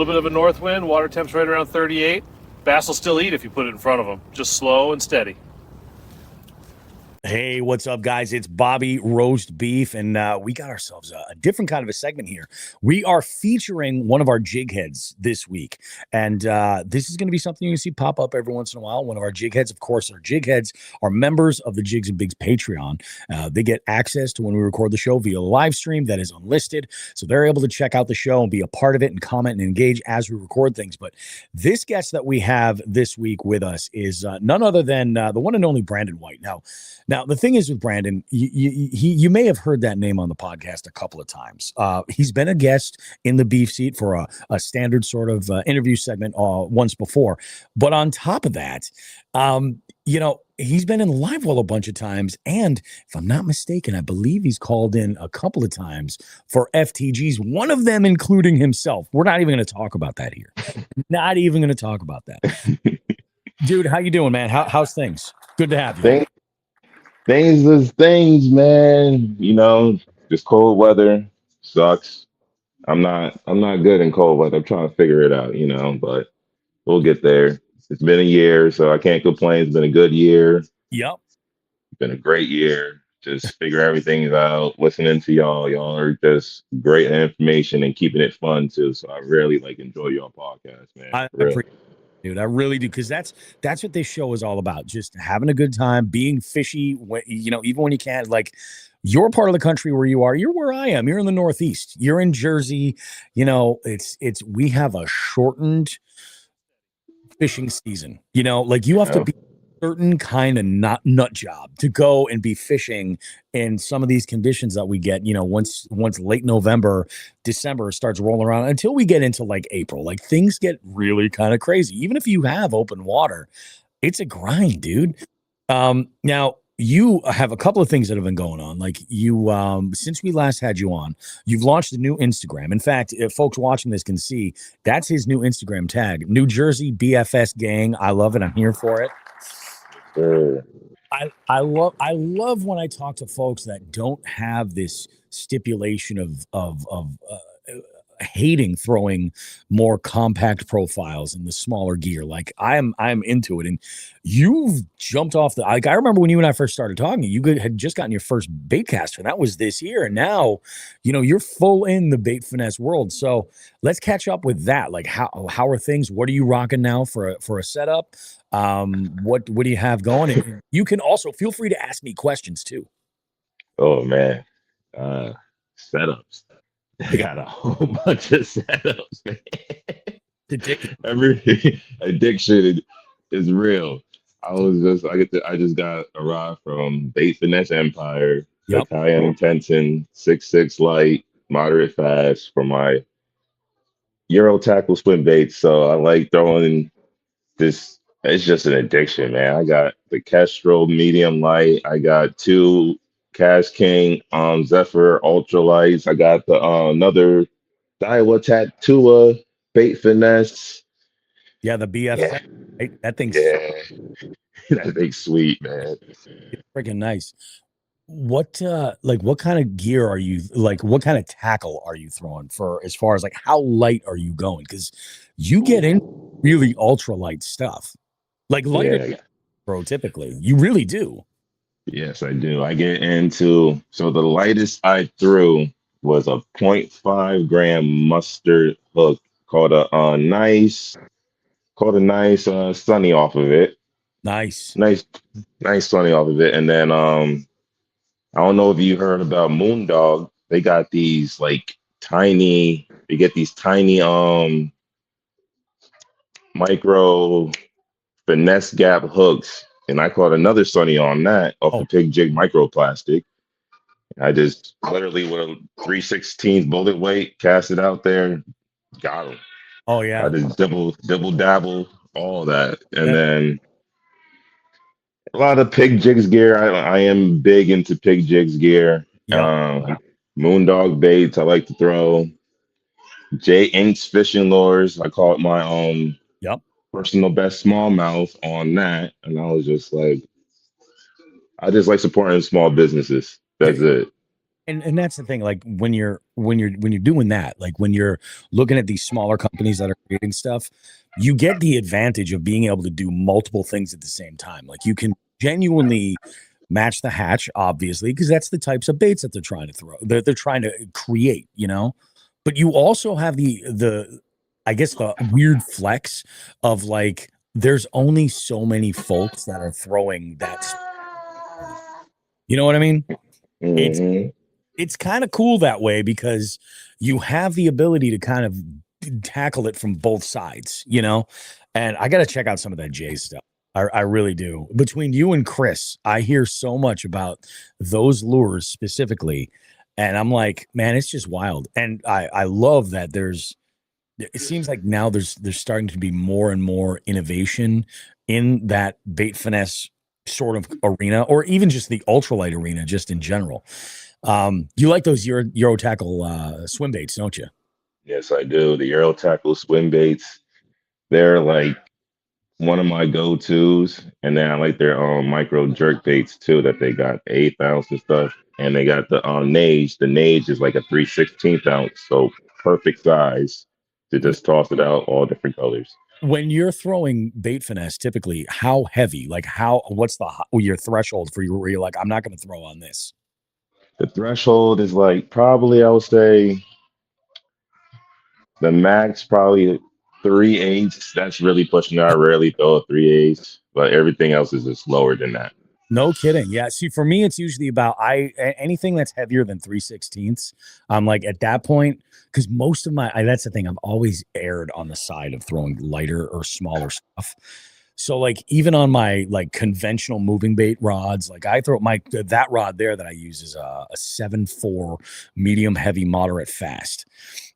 little bit of a north wind, water temp's right around 38. Bass will still eat if you put it in front of them, just slow and steady. Hey, what's up, guys? It's Bobby Roast Beef, and we got ourselves a different kind of a segment here. We are featuring one of our jigheads this week, and this is going to be something you see pop up every once in a while. One of our jigheads, of course, our jigheads are members of the Jigs and Bigs Patreon. They get access to when we record the show via live stream that is unlisted, so they're able to check out the show and be a part of it and comment and engage as we record things. But this guest that we have this week with us is none other than the one and only Brandon White. Now, the thing is with Brandon, you may have heard that name on the podcast a couple of times. He's been a guest in the beef seat for a standard sort of interview segment once before. But on top of that, he's been in Live Well a bunch of times. And if I'm not mistaken, I believe he's called in a couple of times for FTGs, one of them including himself. We're not even going to talk about that here. Not even going to talk about that. Dude, how you doing, man? How's things? Good to have you. Things is things, man. Just cold weather sucks. I'm not good in cold weather. I'm trying to figure it out, but we'll get there. It's been a year, so I can't complain. It's been a good year. Yep. It's been a great year. Just figure everything out, listening to y'all. Y'all are just great information and keeping it fun too. So I really enjoy your podcast, man. I appreciate it. Dude, I really do, because that's what this show is all about. Just having a good time, being fishy, even when you can't. Like, you're part of the country where you are. You're where I am. You're in the Northeast. You're in Jersey. We have a shortened fishing season. You have to be a certain kind of nut job to go and be fishing in some of these conditions that we get, once late November, December starts rolling around until we get into April. Things get really kind of crazy. Even if you have open water, it's a grind, dude. Now you have a couple of things that have been going on. Since we last had you on, you've launched a new Instagram. In fact, if folks watching this can see, that's his new Instagram tag, New Jersey BFS Gang. I love it. I'm here for it. Sure. I love when I talk to folks that don't have this stipulation of hating throwing more compact profiles in the smaller gear. I'm into it, and you've jumped off the. I remember when you and I first started talking, you had just gotten your first bait caster. That was this year, and now, you're full in the bait finesse world. So let's catch up with that. How are things? What are you rocking now for a setup? What do you have going? And you can also feel free to ask me questions too. Oh man, setups. I got a whole bunch of setups, man. Addiction is real. I just got a rod from Bait Finesse Empire, Yep. Italian Tension, 6.6 light, moderate fast for my Euro tackle swim baits. So I like throwing this. It's just an addiction, man. I got the Kestrel medium light. I got two Cash King Zephyr ultralights. I got the another Daiwa Tatua Bait Finesse. Yeah, the BF. Yeah. Right? That thing's that thing's sweet, man. It's freaking nice. What kind of gear are you what kind of tackle are you throwing for, as far as how light are you going? Because you get in really ultralight stuff. Lighter bro, typically. You really do. Yes, I do. I get into, so the lightest I threw was a 0.5 gram mustard hook, called a nice sunny off of it. Nice Sunny off of it. And then I don't know if you heard about Moondog. They got these tiny micro finesse gap hooks, and I caught another sunny on that off a Pig Jig microplastic. I just literally with a 3/16 bullet weight cast it out there, got him. Oh yeah. I just double dabble, all that, and then a lot of Pig Jigs gear. I am big into Pig Jigs gear. Yep. Moondog baits I like to throw. J Inks fishing lures. I caught my personal best smallmouth on that, and I was just I just like supporting small businesses. That's it. And that's the thing, like when you're doing that, like when you're looking at these smaller companies that are creating stuff, you get the advantage of being able to do multiple things at the same time. Like you can genuinely match the hatch, obviously, because that's the types of baits that they're trying to throw, that they're trying to create, but you also have the I guess the weird flex of like there's only so many folks that are throwing that, you know what I mean? It's Hmm. it's kind of cool that way because you have the ability to kind of tackle it from both sides, And I got to check out some of that Jay stuff. I really do. Between you and Chris, I hear so much about those lures specifically. And I'm like, man, it's just wild. And I love that it seems like now there's starting to be more and more innovation in that bait finesse sort of arena, or even just the ultralight arena, just in general. You like those Euro tackle swim baits, don't you? Yes, I do. The Euro Tackle swim baits, they're like one of my go-tos. And then I like their micro jerk baits too that they got 8 ounce and stuff. And they got the Nage. The Nage is like a 3/16 ounce, so perfect size to just toss it out all different colors. When you're throwing bait finesse, typically, how heavy? Like what's your threshold for you where you're like, I'm not going to throw on this? The threshold is like probably I would say the max probably 3/8. That's really pushing it. I rarely throw a 3/8, but everything else is just lower than that. No kidding. Yeah. See, for me, it's usually about anything that's heavier than 3/16. I'm like at that point, because most of that's the thing. I've always erred on the side of throwing lighter or smaller stuff. So like even on my like conventional moving bait rods, like I throw that rod there that I use is a 7.4 medium heavy moderate fast.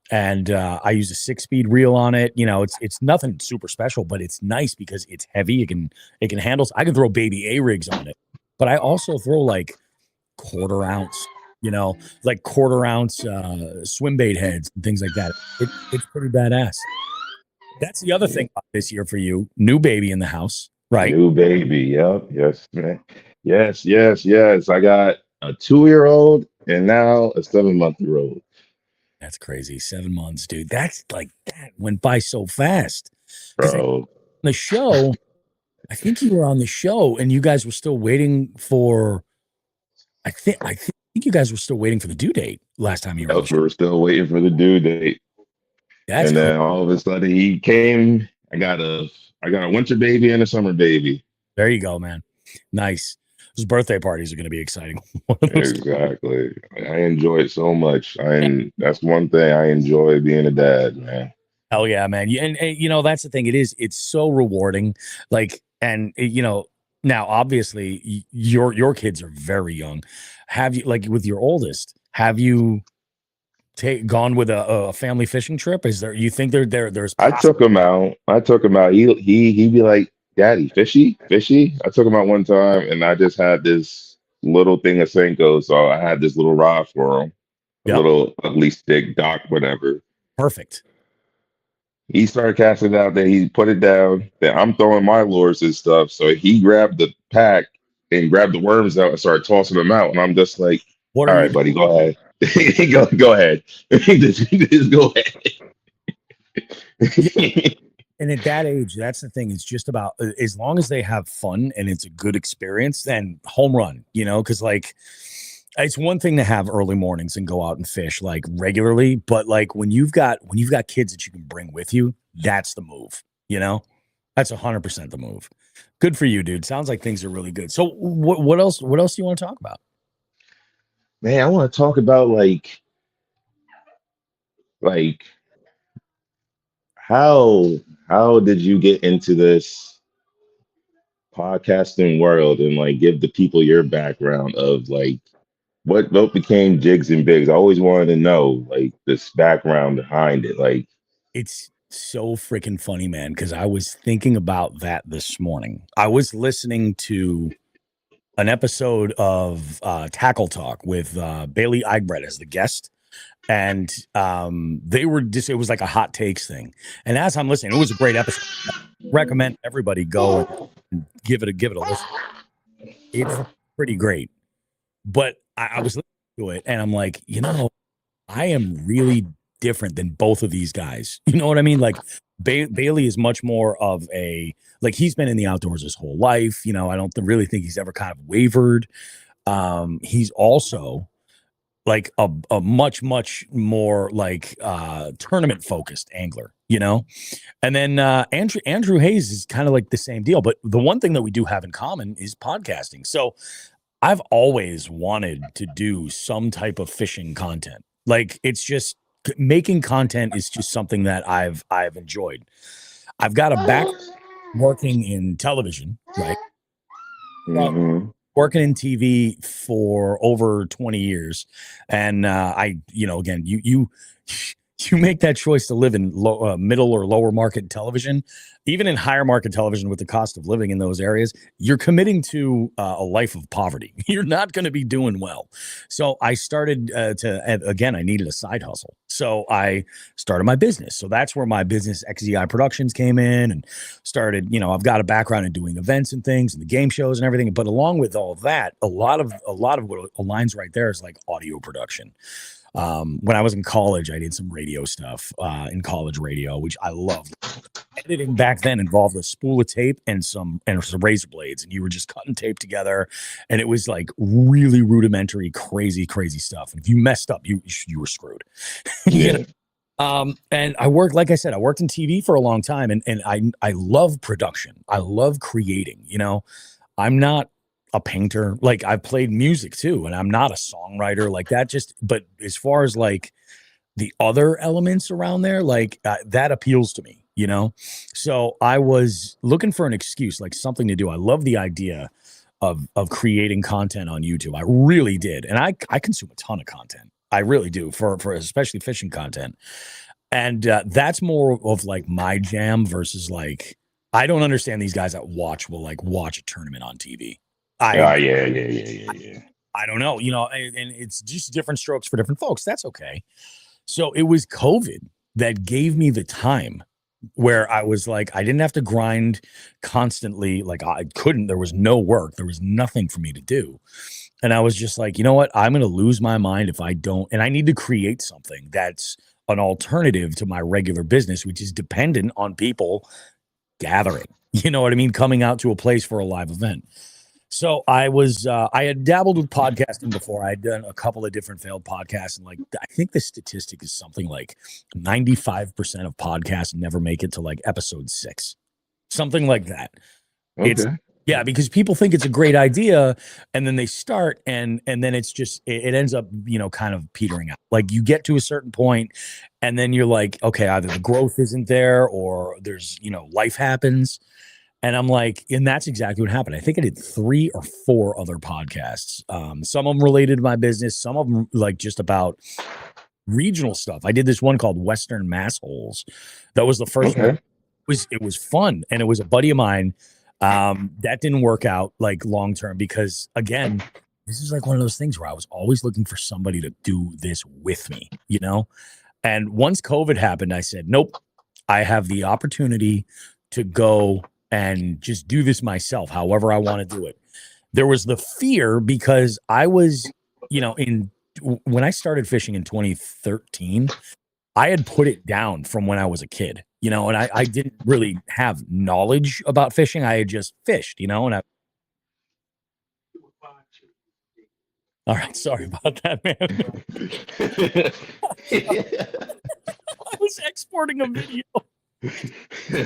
And I use a 6-speed reel on it. It's nothing super special, but it's nice because it's heavy. It can handle. I can throw baby A rigs on it, but I also throw like quarter ounce, like quarter ounce swim bait heads and things like that. It's pretty badass. That's the other Yeah. thing about this year for you. New baby in the house, right? New baby. Yep. Yes, man. Yes, yes, yes. I got a 2-year-old and now a 7-month-year-old. That's crazy. 7 months, dude. That's like that went by so fast. Because Bro. the show, I think you were on the show and you guys were still waiting for. I think you guys were still waiting for the due date last time you were on the Yep, show. we were still waiting for the due date. That's And crazy. then all of a sudden he came. I got a winter baby and a summer baby. There you go, man. Nice. Those birthday parties are going to be exciting. One of those. Exactly. I enjoy it so much. That's one thing I enjoy being a dad, man. Hell yeah, man. And that's the thing. It's so rewarding. Like, and now obviously your kids are very young. Have you, like with your oldest, have you gone with a family fishing trip? You think there's I took him out. I took him out. He'd be like, "Daddy, fishy, fishy." I took him out one time, and I just had this little thing of Senko, so I had this little rod for him, a Yep. little ugly stick, dock, whatever. Perfect. He started casting it out there. He put it down. Then I'm throwing my lures and stuff. So he grabbed the pack and grabbed the worms out and started tossing them out. And I'm just like, What "All are you right, buddy, go ahead. Go ahead. Just go Yeah, ahead." and at that age, that's the thing. It's just about as long as they have fun and it's a good experience, then home run, because like it's one thing to have early mornings and go out and fish like regularly, but like when you've got kids that you can bring with you, that's the move, That's 100% the move. Good for you, dude. Sounds like things are really good. So what else do you want to talk about? Man, I want to talk about like how how did you get into this podcasting world and like give the people your background of like what became Jigs and Bigs? I always wanted to know like this background behind it. Like, It's so freaking funny, man, because I was thinking about that this morning. I was listening to an episode of Tackle Talk with Bailey Eichbrett as the guest. And they were just, it was like a hot takes thing. And as I'm listening, it was a great episode. Recommend everybody go and give it a listen. It's pretty great. But I was listening to it, and I'm like, I am really different than both of these guys. You know what I mean? Like Bailey is much more of a like he's been in the outdoors his whole life. I don't really think he's ever kind of wavered. He's also like a much more like tournament focused angler. And then Andrew Hayes is kind of like the same deal. But the one thing that we do have in common is podcasting. So I've always wanted to do some type of fishing content. Like it's just making content is just something that I've enjoyed. I've got a back working in television, right? Mm-hmm. Working in TV for over 20 years. And again, you make that choice to live in middle or lower market television, even in higher market television with the cost of living in those areas, you're committing to a life of poverty. You're not going to be doing well. So I started I needed a side hustle. So I started my business. So that's where my business XZI Productions came in and started, I've got a background in doing events and things and the game shows and everything. But along with all of that, a lot of what aligns right there is like audio production. When I was in college, I did some radio stuff in college radio, which I loved. Editing back then involved a spool of tape and some razor blades, and you were just cutting tape together, and it was like really rudimentary, crazy stuff. And if you messed up, you were screwed. Yeah. And I worked, like I said, I worked in TV for a long time, and I love production. I love creating. I'm not a painter. Like I've played music too, and I'm not a songwriter like that. But as far as like the other elements around there, like that appeals to me, So I was looking for an excuse, like something to do. I love the idea of creating content on YouTube. I really did, and I consume a ton of content. I really do for especially fishing content, and that's more of like my jam versus like I don't understand these guys that will like watch a tournament on TV. Yeah. I don't know, and it's just different strokes for different folks. That's okay. So it was COVID that gave me the time where I was like, I didn't have to grind constantly. Like there was no work. There was nothing for me to do. And I was just like, you know what? I'm going to lose my mind if I don't. And I need to create something that's an alternative to my regular business, which is dependent on people gathering, you know what I mean? Coming out to a place for a live event. So I had dabbled with podcasting before. I had done a couple of different failed podcasts. And like, I think the statistic is something like 95% of podcasts never make it to like episode 6, something like that. Okay. Yeah, because people think it's a great idea and then they start and then it's just, it ends up, kind of petering out. Like you get to a certain point and then you're like, okay, either the growth isn't there or there's, life happens. And I'm like, and that's exactly what happened. I think I did 3 or 4 other podcasts. Some of them related to my business, some of them like just about regional stuff. I did this one called Western Mass Holes. That was the first one. It was fun. And it was a buddy of mine. That didn't work out like long term because again, this is like one of those things where I was always looking for somebody to do this with me, And once COVID happened, I said, nope, I have the opportunity to go and just do this myself, however I want to do it. There was the fear because I was, when I started fishing in 2013, I had put it down from when I was a kid, and I didn't really have knowledge about fishing. I had just fished, and all right, sorry about that, man. I was exporting a video.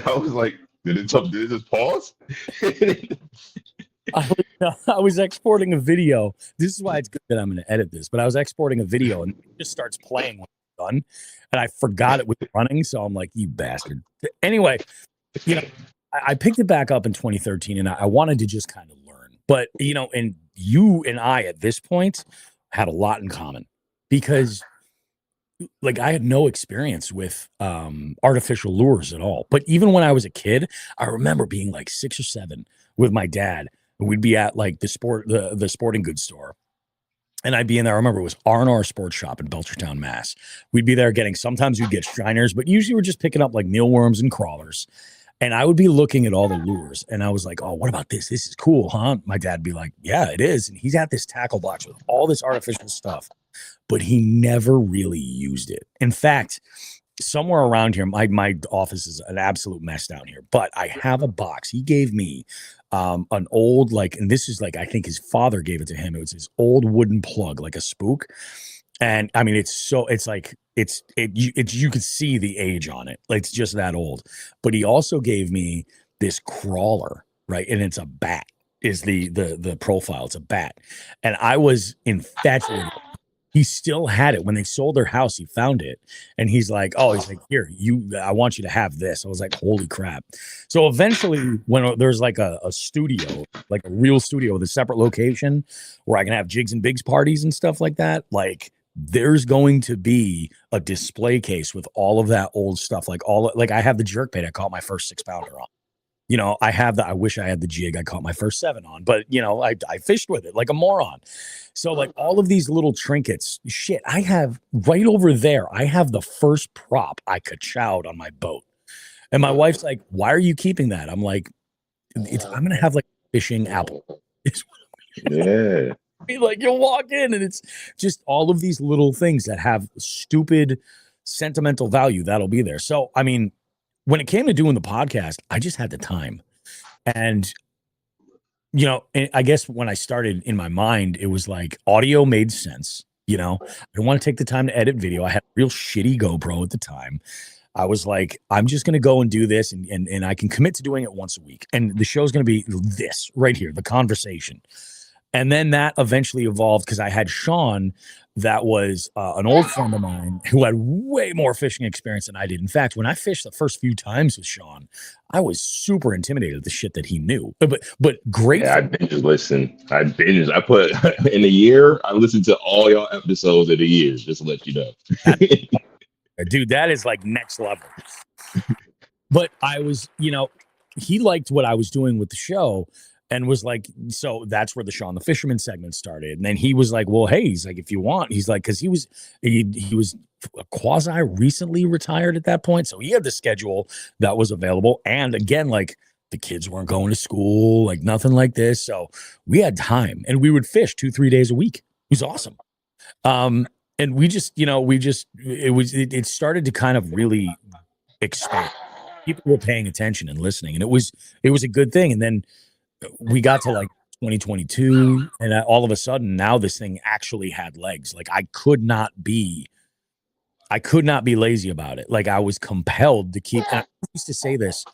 I was like, did it just pause? I was exporting a video. This is why it's good that I'm going to edit this, but I was exporting a video and it just starts playing when it's done. And I forgot it was running. So I'm like, you bastard. Anyway, I picked it back up in 2013 and I wanted to just kind of learn. But, and you and I at this point had a lot in common because like I had no experience with artificial lures at all. But even when I was a kid, I remember being like 6 or 7 with my dad. And we'd be at like the sporting goods store. And I'd be in there. I remember it was R&R Sports Shop in Belchertown, Mass. We'd be there sometimes we'd get shiners, but usually we're just picking up like mealworms and crawlers. And I would be looking at all the lures and I was like, oh, what about this? This is cool, huh? My dad'd be like, yeah, it is. And he's at this tackle box with all this artificial stuff. but he never really used it. In fact, somewhere around here, my office is an absolute mess down here, but I have a box. He gave me an old, like, and this is like, I think his father gave it to him. It was his old wooden plug, like a spook. And I mean, it's like, you could see the age on it. Like, it's just that old. But he also gave me this crawler, right? And it's a bat, is the profile. It's a bat. And I was infatuated. He still had it when they sold their house. He found it, and he's like, here, I want you to have this. I was like, holy crap. So eventually, when there's like a studio, like a real studio with a separate location where I can have jigs and bigs parties and stuff like that, like, there's going to be a display case with all of that old stuff. Like I have the jerk bait I caught my first 6-pounder on. I wish I had the jig I caught my first 7 on, but I fished with it like a moron. So like all of these little trinkets, shit, I have right over there. I have the first prop I ka-chowed on my boat. And my wife's like, why are you keeping that? I'm like, I'm going to have like fishing apple. Yeah. Like, you'll walk in and it's just all of these little things that have stupid sentimental value that'll be there. So, I mean, when it came to doing the podcast, I just had the time. And, I guess when I started in my mind, it was like audio made sense. I didn't want to take the time to edit video. I had a real shitty GoPro at the time. I was like, I'm just going to go and do this and I can commit to doing it once a week. And the show's going to be this right here, the conversation. And then that eventually evolved because I had Sean, that was an old friend of mine who had way more fishing experience than I did. In fact, when I fished the first few times with Sean, I was super intimidated at the shit that he knew. But great. Yeah, I binge listen. I put in a year, I listened to all y'all episodes of the year, just to let you know. Dude, that is like next level. But I was, he liked what I was doing with the show. And was like, so that's where the Sean the Fisherman segment started. And then he was like, well, hey, he's like, if you want, he's like, because he was quasi recently retired at that point. So he had the schedule that was available. And again, like the kids weren't going to school, like nothing like this. So we had time and we would fish 2-3 days a week. It was awesome. And we just, it started to kind of really expand. People were paying attention and listening. And it was a good thing. And then we got to like 2022 and all of a sudden now this thing actually had legs. Like I could not be lazy about it. Like I was compelled to keep, and I used to say this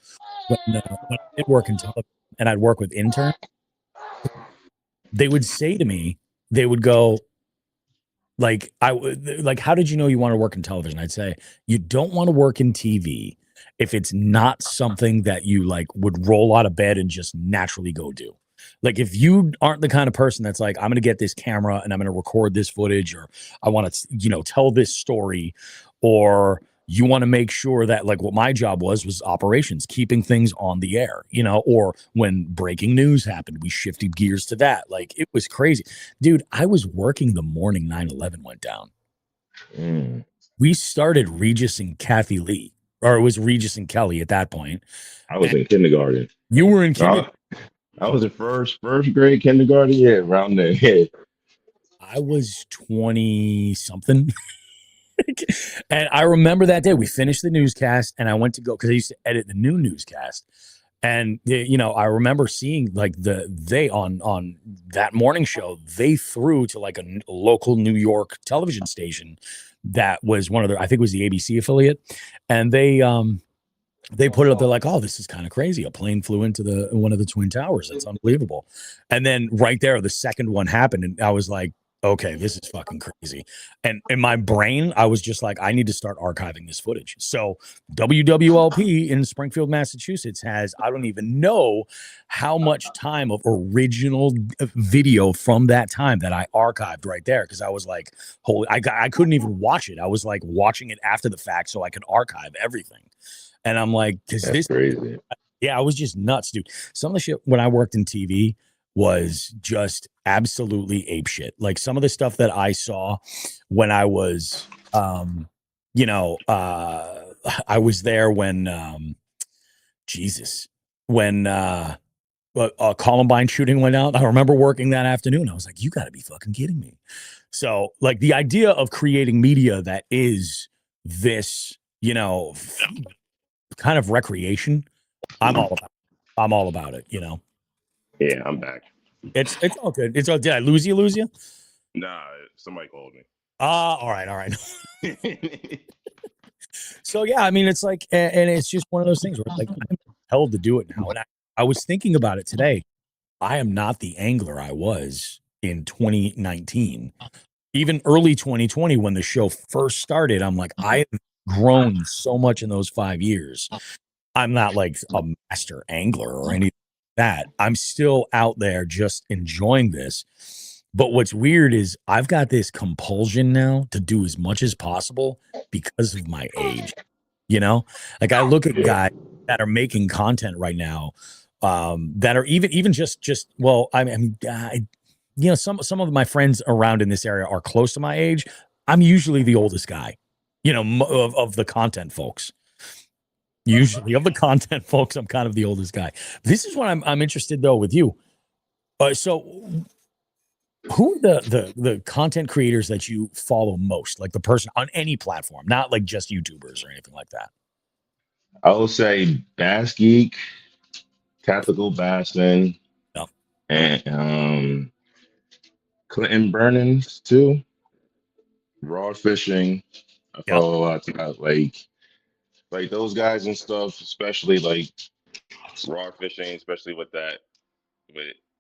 when I did work in television and I'd work with interns. They would say to me, they would go like, how did you know you want to work in television? I'd say, you don't want to work in TV if it's not something that you like would roll out of bed and just naturally go do. Like if you aren't the kind of person that's like, I'm going to get this camera and I'm going to record this footage, or I want to, tell this story, or you want to make sure that like what my job was operations, keeping things on the air, or when breaking news happened, we shifted gears to that. Like it was crazy, dude. I was working the morning 9/11 went down. We started Regis and Kathy Lee. Or it was Regis and Kelly at that point. I was in kindergarten. You were in kindergarten? I was in first grade kindergarten. Yeah, around there. Yeah. I was 20 something. And I remember that day we finished the newscast and I went to go because I used to edit the new newscast. And I remember seeing like they on that morning show, they threw to like a local New York television station that was one of their, I think it was the ABC affiliate. And they put it up there like, oh, this is kind of crazy. A plane flew into one of the Twin Towers. That's unbelievable. And then right there, the second one happened. And I was like, okay, this is fucking crazy. And in my brain, I was just like, I need to start archiving this footage. So WWLP in Springfield, Massachusetts has, I don't even know how much time of original video from that time that I archived right there. Cause I was like, holy, I couldn't even watch it. I was like watching it after the fact so I could archive everything. And I'm like, cause this, crazy. Yeah, I was just nuts, dude. Some of the shit when I worked in TV was just absolutely apeshit. Like some of the stuff that I saw when I was, I was there when, when a Columbine shooting went out. I remember working that afternoon. I was like, you got to be fucking kidding me. So, like, the idea of creating media that is this, kind of recreation, I'm all about. I'm all about it. Yeah, I'm back. It's all good. It's all. Did I lose you? Lose you? Nah, somebody called me. All right, all right. So yeah, I mean, it's like, and it's just one of those things where like I'm compelled to do it now. And I was thinking about it today. I am not the angler I was in 2019, even early 2020 when the show first started. I'm like, I have grown so much in those 5 years. I'm not like a master angler or anything like that. I'm still out there just enjoying this. But what's weird is I've got this compulsion now to do as much as possible because of my age. Like I look at guys that are making content right now, that are even just well, I mean, some of my friends around in this area are close to my age. I'm usually the oldest guy, of the content folks. Usually of the content folks, I'm kind of the oldest guy. This is what I'm interested though with you. So who are the content creators that you follow most? Like the person on any platform, not like just YouTubers or anything like that. I will say Bass Geek, Tactical Bassin, No. and Clinton Burnings too. Raw fishing. I Yep. follow a lot of like those guys and stuff, especially like raw fishing, especially with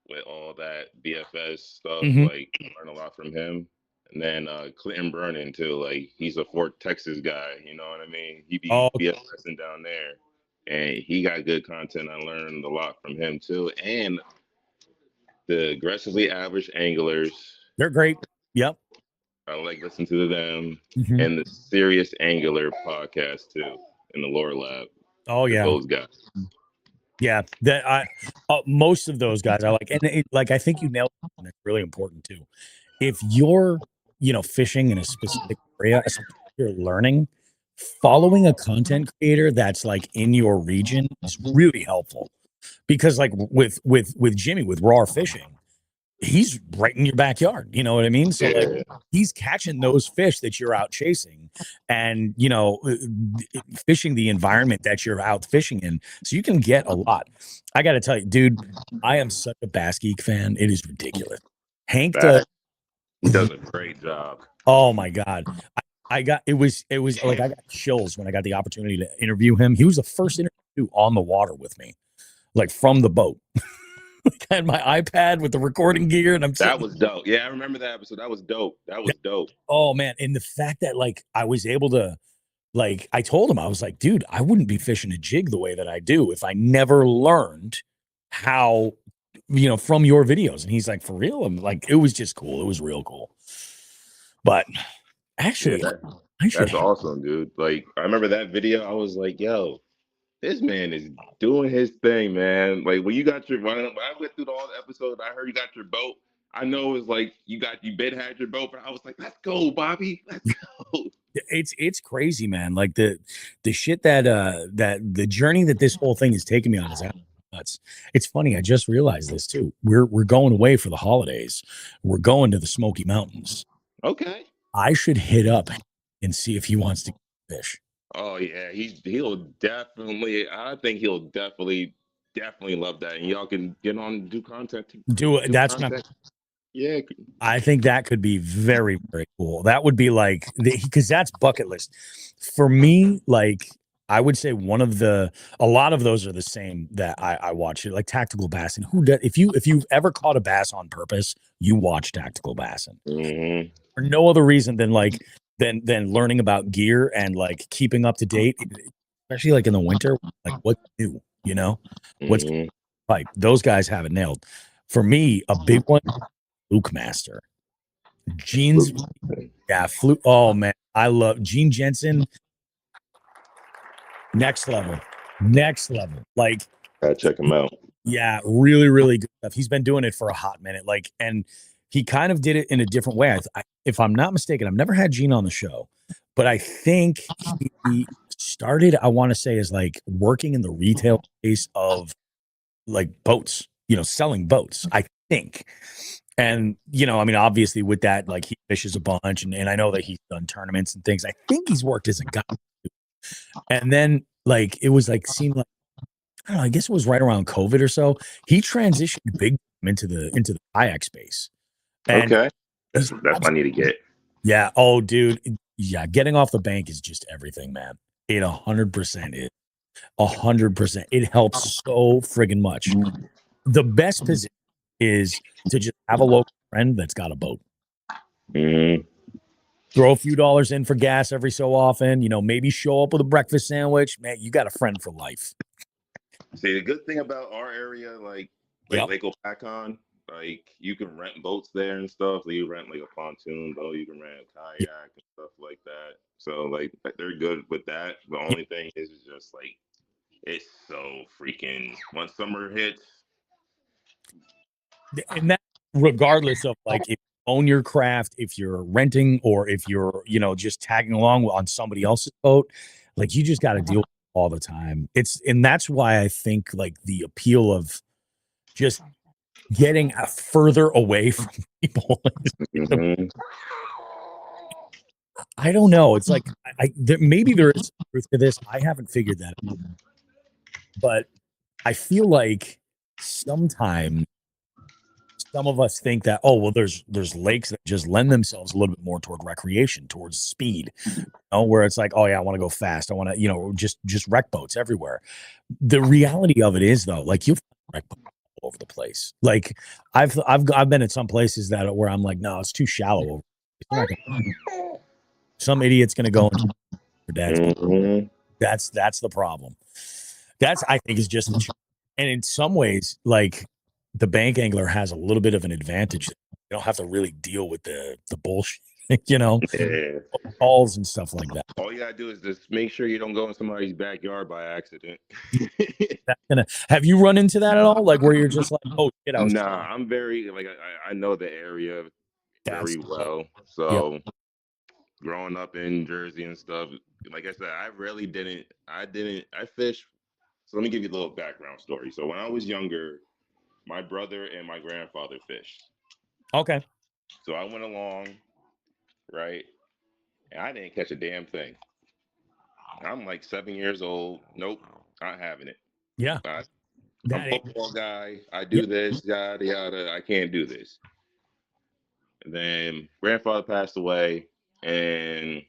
with all that BFS stuff. Mm-hmm. Like learn a lot from him. And then Clinton Burning too. Like he's a Fort Texas guy, you know what I mean? He be Oh, BFSing down there. And he got good content. I learned a lot from him too. And the aggressively average anglers, they're great. Yep. I like listening to them. Mm-hmm. And the Serious Angler podcast too in the Lore Lab Oh with yeah. those guys. Yeah, that most of those guys I like, and like I think you nailed it, and it's really important too. If you're fishing in a specific area, especially if you're learning, following a content creator that's like in your region is really helpful because like with Jimmy with raw fishing, he's right in your backyard. You know what I mean? So like Yeah. he's catching those fish that you're out chasing and fishing the environment that you're out fishing in. So you can get a lot. I got to tell you, dude, I am such a Bass Geek fan. It is ridiculous. Hank does. He does a great job. Oh my God. I got it was like I got chills when I got the opportunity to interview him. He was the first interview on the water with me, like from the boat. I had my iPad with the recording gear, and That was dope. Yeah, I remember that episode. That was dope. That was dope. Oh man, and the fact that like I was able to, like, I told him I was like, dude, I wouldn't be fishing a jig the way that I do if I never learned how, from your videos. And he's like, for real? I'm like, it was just cool. It was real cool. But actually, That's awesome, dude. Like I remember that video. I was like, yo, this man is doing his thing, man. Like when when I went through all the episodes, I heard you got your boat. I know it was like you had your boat, but I was like, let's go, Bobby. Let's go. It's crazy, man. Like the shit that the journey that this whole thing is taking me on is nuts. It's funny. I just realized this too. We're going away for the holidays. We're going to the Smoky Mountains. Okay. I should hit up and see if he wants to fish. Oh yeah, he'll definitely. I think he'll definitely love that, and y'all can get on and do content. That's content. Yeah, I think that could be very, very cool. That would be like because that's bucket list for me. Like I would say a lot of those are the same that I watch it, like Tactical Bass. And if you've ever caught a bass on purpose, you watch Tactical Bass. Mm-hmm. For no other reason than like than learning about gear and like keeping up to date, especially like in the winter, like what's new, what's like those guys have it nailed. For me, a big one, Fluke Master. Gene's Fluke. Oh man, I love Gene Jensen. Next level. Like, gotta check him out. Yeah, really, really good stuff. He's been doing it for a hot minute. Like, and he kind of did it in a different way. If I'm not mistaken, I've never had Gene on the show, but I think he started, I want to say, as like working in the retail space of like boats. selling boats, I think. And, I mean, obviously with that, like he fishes a bunch and I know that he's done tournaments and things. I think he's worked as a guy. And then like, it was like, seemed like, I don't know, I guess it was right around COVID or so. He transitioned big time into the kayak space. And Okay. he's That's what I need to get. yeah. Oh, dude. Yeah. Getting off the bank is just everything, man. It 100% is 100%. It helps so friggin' much. The best position is to just have a local friend that's got a boat. Mhm. Throw a few dollars in for gas every so often, maybe show up with a breakfast sandwich. Man, you got a friend for life. See, the good thing about our area, like Yep. Lake Opakon, like you can rent boats there and stuff. Like, you rent like a pontoon boat, you can rent a kayak and stuff like that. So like they're good with that. The only thing is just like it's so freaking once summer hits. And that regardless of like if you own your craft, if you're renting or if you're, just tagging along on somebody else's boat, like you just got to deal with it all the time. And that's why I think like the appeal of just getting further away from people. Mhm. I don't know. It's like maybe there is truth to this. I haven't figured that out. But I feel like sometimes some of us think that, oh, well, there's lakes that just lend themselves a little bit more toward recreation, towards speed, where it's like, oh yeah, I want to go fast. I want to, just wreck boats everywhere. The reality of it is though, like you'll wreck boats all over the place. Like I've been at some places where I'm like, no, it's too shallow. Some idiot's gonna go into your dad's boat. Mhm. That's the problem. That's I think is just the truth. And in some ways, like the bank angler has a little bit of an advantage. You don't have to really deal with the bullshit, Yeah. calls and stuff like that. All you gotta do is just make sure you don't go in somebody's backyard by accident. Have you run into that at all? Like where you're just like, oh shit, I was Nah, I'm very like I know the area very well. Yep. So growing up in Jersey and stuff, like I said, I fished. So let me give you a little background story. So when I was younger, my brother and my grandfather fished. Okay. So I went along, right? And I didn't catch a damn thing. I'm like 7 years old. Nope, not having it. Yeah. I'm a That football guy. I yeah. do this, yada yada. I can't do this. And then grandfather passed away, and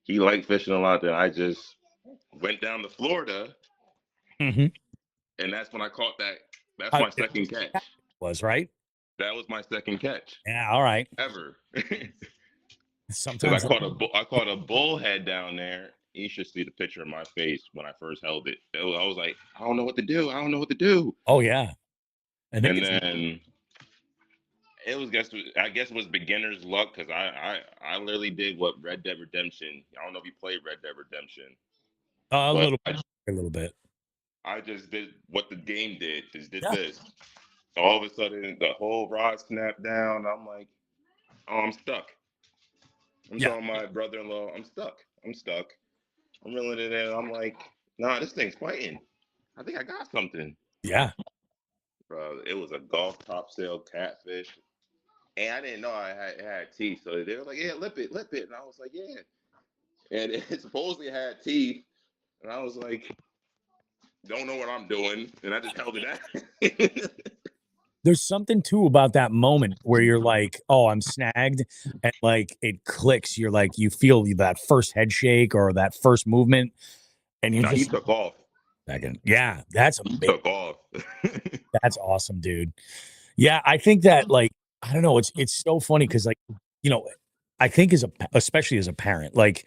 he liked fishing a lot. Then I just went down to Florida, Mhm. and that's when I caught that. That's my second catch. Was right. That was my second catch Yeah. All right. ever. Because Sometimes. I caught a bullhead down there. You should see the picture of my face when I first held it. I was like, I don't know what to do. I don't know what to do. Oh yeah. And then I guess it was beginner's luck because I literally did what Red Dead Redemption. I don't know if you played Red Dead Redemption, a but little bit. I just did what the game did. Just did Yeah. this. So all of a sudden, the whole rod snapped down. I'm like, oh, I'm stuck. I'm Yeah. telling my brother-in-law, I'm stuck. I'm stuck. I'm reeling it in. I'm like, nah, this thing's fighting. I think I got something. Yeah. Bro, it was a Gulf topsail catfish. And I didn't know it had teeth. So they were like, yeah, lip it. And I was like, yeah. And it supposedly had teeth. And I was like, don't know what I'm doing. And I just held it out. There's something too about that moment where you're like, oh, I'm snagged, and like it clicks. You're like, you feel that first head shake or that first movement, and you're He just took off. second. Yeah, that's He amazing. took off. That's awesome, dude. Yeah, I think that like I don't know, it's so funny because like I think especially as a parent, like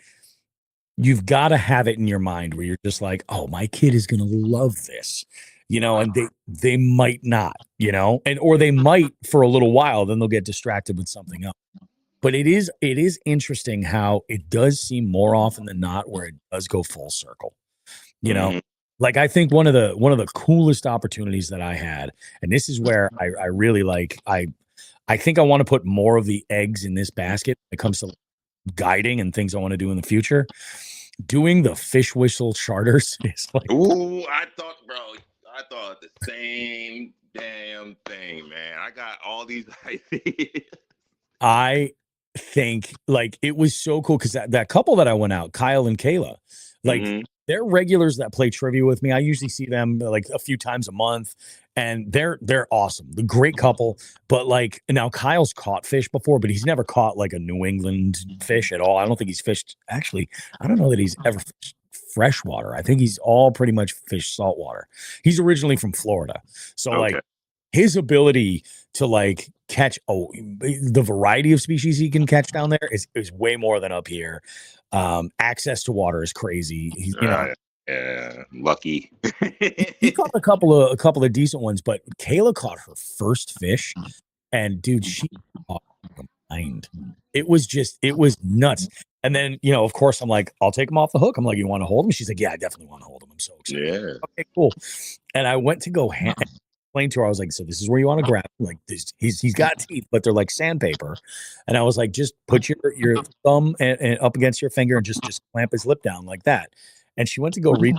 you've got to have it in your mind where you're just like, oh, my kid is gonna love this, and they might not, or they might for a little while, then they'll get distracted with something else. But it is interesting how it does seem more often than not where it does go full circle. You know, Mhm. like I think one of the coolest opportunities that I had, and this is where I really like I think I want to put more of the eggs in this basket when it comes to guiding and things I want to do in the future. Doing the fish whistle charters is like Ooh, I I thought the same damn thing, man. I got all these ideas. I think like it was so cool because that couple that I went out, Kyle and Kayla, like they're regulars that play trivia with me. I usually see them like a few times a month, and they're awesome. The great couple. But like now Kyle's caught fish before, but he's never caught like a New England fish at all. I don't think he's fished. Actually, I don't know that he's ever fished freshwater. I think he's all pretty much fished saltwater. He's originally from Florida, so like Okay. his ability to like catch the variety of species he can catch down there is way more than up here. Access to water is crazy. He's, Yeah, lucky. he caught a couple of decent ones, but Kayla caught her first fish, and dude, she caught a mind. It was nuts. And then, of course, I'm like, I'll take him off the hook. I'm like, you want to hold him? She's like, yeah, I definitely want to hold him. I'm so excited. Yeah. Okay, cool. And I went to go explain to her. I was like, so this is where you want to grab him. Like this, he's got teeth, but they're like sandpaper. And I was like, just put your thumb and up against your finger and just clamp his lip down like that. And she went to go read.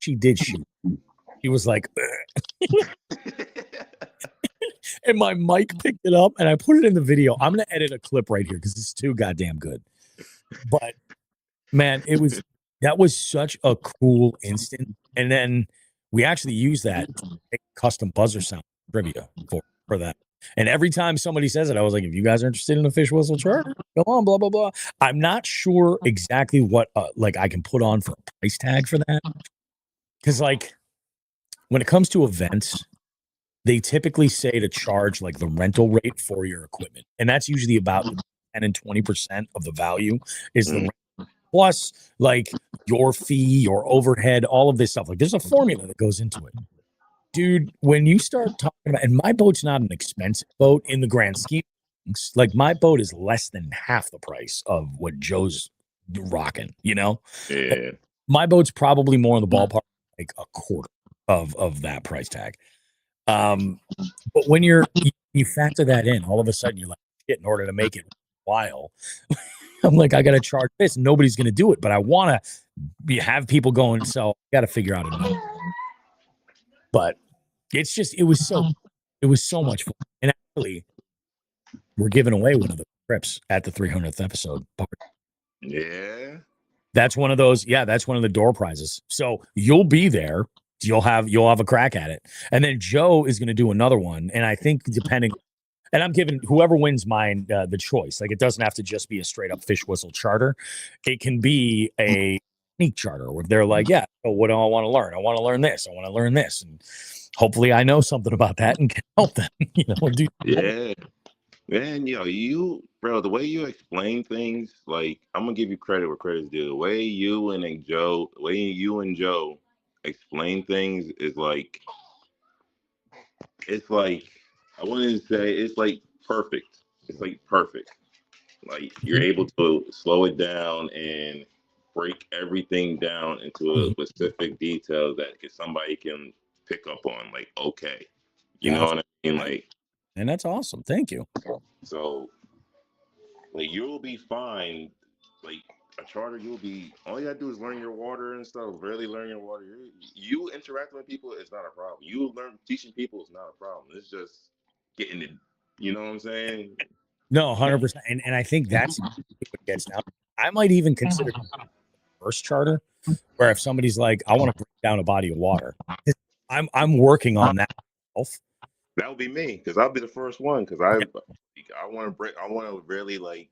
She did shoot. She was like, and my mic picked it up and I put it in the video. I'm gonna edit a clip right here because it's too goddamn good. But man, that was such a cool instant. And then we actually used that to make custom buzzer sound trivia for that. And every time somebody says it, I was like, if you guys are interested in a fish whistle charter, come on, blah, blah, blah. I'm not sure exactly what like I can put on for a price tag for that. Because like when it comes to events, they typically say to charge like the rental rate for your equipment. And that's usually about 10 and 20% of the value is the rent. Plus like your fee, your overhead, all of this stuff. Like there's a formula that goes into it. Dude, when you start talking about, and my boat's not an expensive boat in the grand scheme of things, like my boat is less than half the price of what Joe's rocking, Yeah. My boat's probably more in the ballpark, like a quarter of that price tag. But when you factor that in, all of a sudden you're like, shit, in order to make it while I'm like, I got to charge this. Nobody's going to do it, but I want to have people going. So I got to figure out a number. But it's just, it was so much fun. And actually, we're giving away one of the trips at the 300th episode. Yeah. That's one of those. Yeah, that's one of the door prizes. So you'll be there. You'll have a crack at it. And then Joe is going to do another one. And I think depending, and I'm giving whoever wins mine the choice. Like it doesn't have to just be a straight up fish whistle charter. It can be a sneak charter where they're like, yeah, so what do I want to learn? I want to learn this. I want to learn this. And hopefully I know something about that and can help them, Yeah. Man, bro, the way you explain things, like I'm gonna give you credit where credit's due. The way you and Joe explain things is like, it's like, I wouldn't say it's like perfect. It's like perfect. Like you're able to slow it down and break everything down into a specific detail that somebody can pick up on. Like, okay, you know what I mean? Like, and that's awesome. Thank you. so like you'll be fine. Like a charter, all you gotta do is learn your water and stuff. Really learn your water. You interacting with people is not a problem. Teaching people is not a problem. It's just getting it. You know what I'm saying? No, 100%. And I think that's what gets down. I might even consider first charter where if somebody's like, I want to break down a body of water, I'm working on that myself. That would be me because I'll be the first one because I want to really like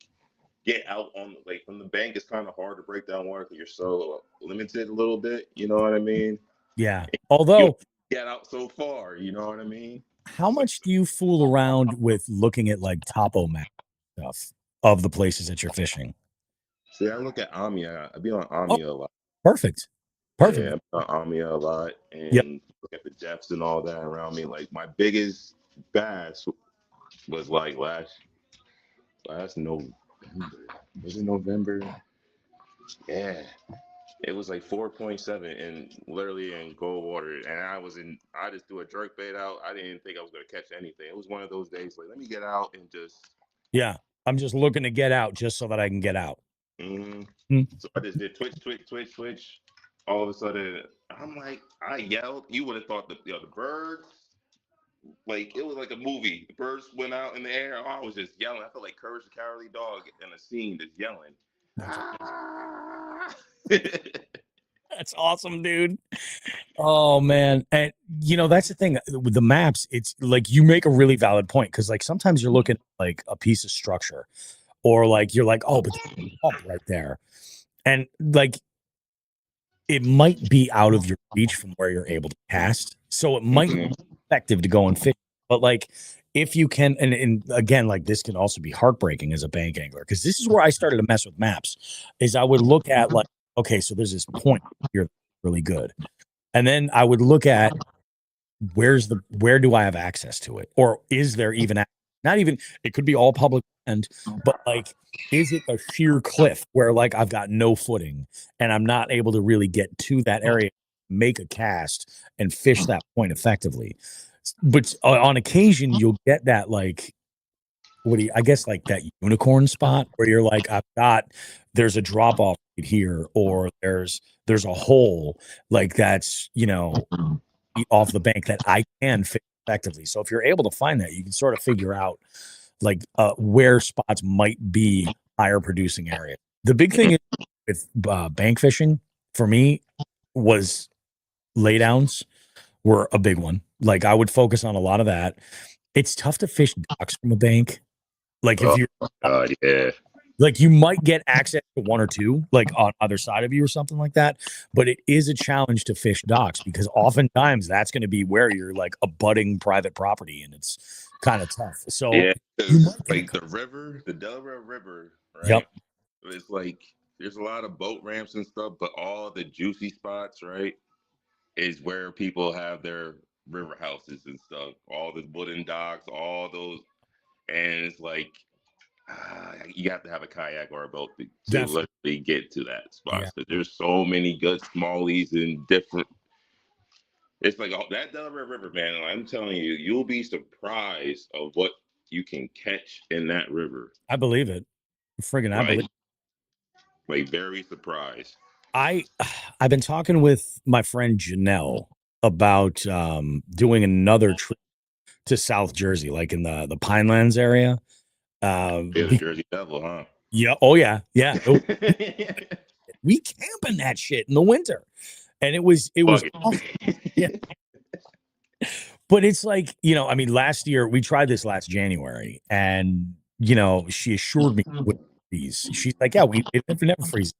get out on like from the bank. It's kind of hard to break down water because you're so limited a little bit. You know what I mean? Yeah. Although get out so far, you know what I mean? How much do you fool around with looking at like topo map stuff of the places that you're fishing? See, I look at Amia. I be on Amia a lot. Perfect. Yeah, I'm on Amia a lot and look at the depths and all that around me. Like my biggest bass was like last November. Was it November? Yeah. It was like 4.7 and literally in gold water. And I just threw a jerk bait out. I didn't think I was going to catch anything. It was one of those days like, let me get out and just. Yeah. I'm just looking to get out just so that I can get out. So I just did twitch. all of a sudden, I'm like, I yelled. You would have thought the birds, like it was like a movie. The birds went out in the air. I was just yelling. I felt like Courage the Cowardly Dog in a scene, just yelling. That's Ah! that's awesome, dude. Oh man. And that's the thing with the maps. It's like you make a really valid point because like sometimes you're looking at like a piece of structure or like you're like, oh, but there's a pump right there. And like it might be out of your reach from where you're able to cast. So it might not Mhm. be effective to go and fish. But like if you can, and again, like this can also be heartbreaking as a bank angler, because this is where I started to mess with maps, is I would look at like, okay, so there's this point here really good. And then I would look at where do I have access to it? Or is there even not even it could be all public land, but like is it a sheer cliff where like I've got no footing and I'm not able to really get to that area, make a cast and fish that point effectively. But on occasion you'll get that like what do you I guess like that unicorn spot where you're like, there's a drop off right here, or there's a hole like that's, off the bank that I can fish effectively. So if you're able to find that, you can sort of figure out like where spots might be higher producing areas. The big thing is with bank fishing for me was laydowns were a big one. Like I would focus on a lot of that. It's tough to fish docks from a bank. Like if Oh you're God, yeah. like you might get access to one or two, like on either side of you or something like that. But it is a challenge to fish docks because oftentimes that's going to be where you're like abutting private property and it's kind of tough. So Yeah, you because might get a like the river, the Delaware River, yep, right? It's like there's a lot of boat ramps and stuff, but all the juicy spots, right, is where people have their river houses and stuff. All the wooden docks, all those, and it's like you have to have a kayak or a boat to definitely. literally get to that spot. Yeah, Because there's so many good smallies and different. It's like that Delaware River, man. I'm telling you, you'll be surprised of what you can catch in that river. I believe it. Friggin' I Like, believe like very surprised. I I've been talking with my friend Janelle about doing another trip to South Jersey, like in the Pinelands area. Yeah, the Jersey Devil, huh? Yeah, oh yeah, yeah. We camp in that shit in the winter. And it was Fuck awesome. Yeah. it. But it's like, I mean, last year we tried this last January and she assured me it would freeze. She's like, yeah, it never freezes.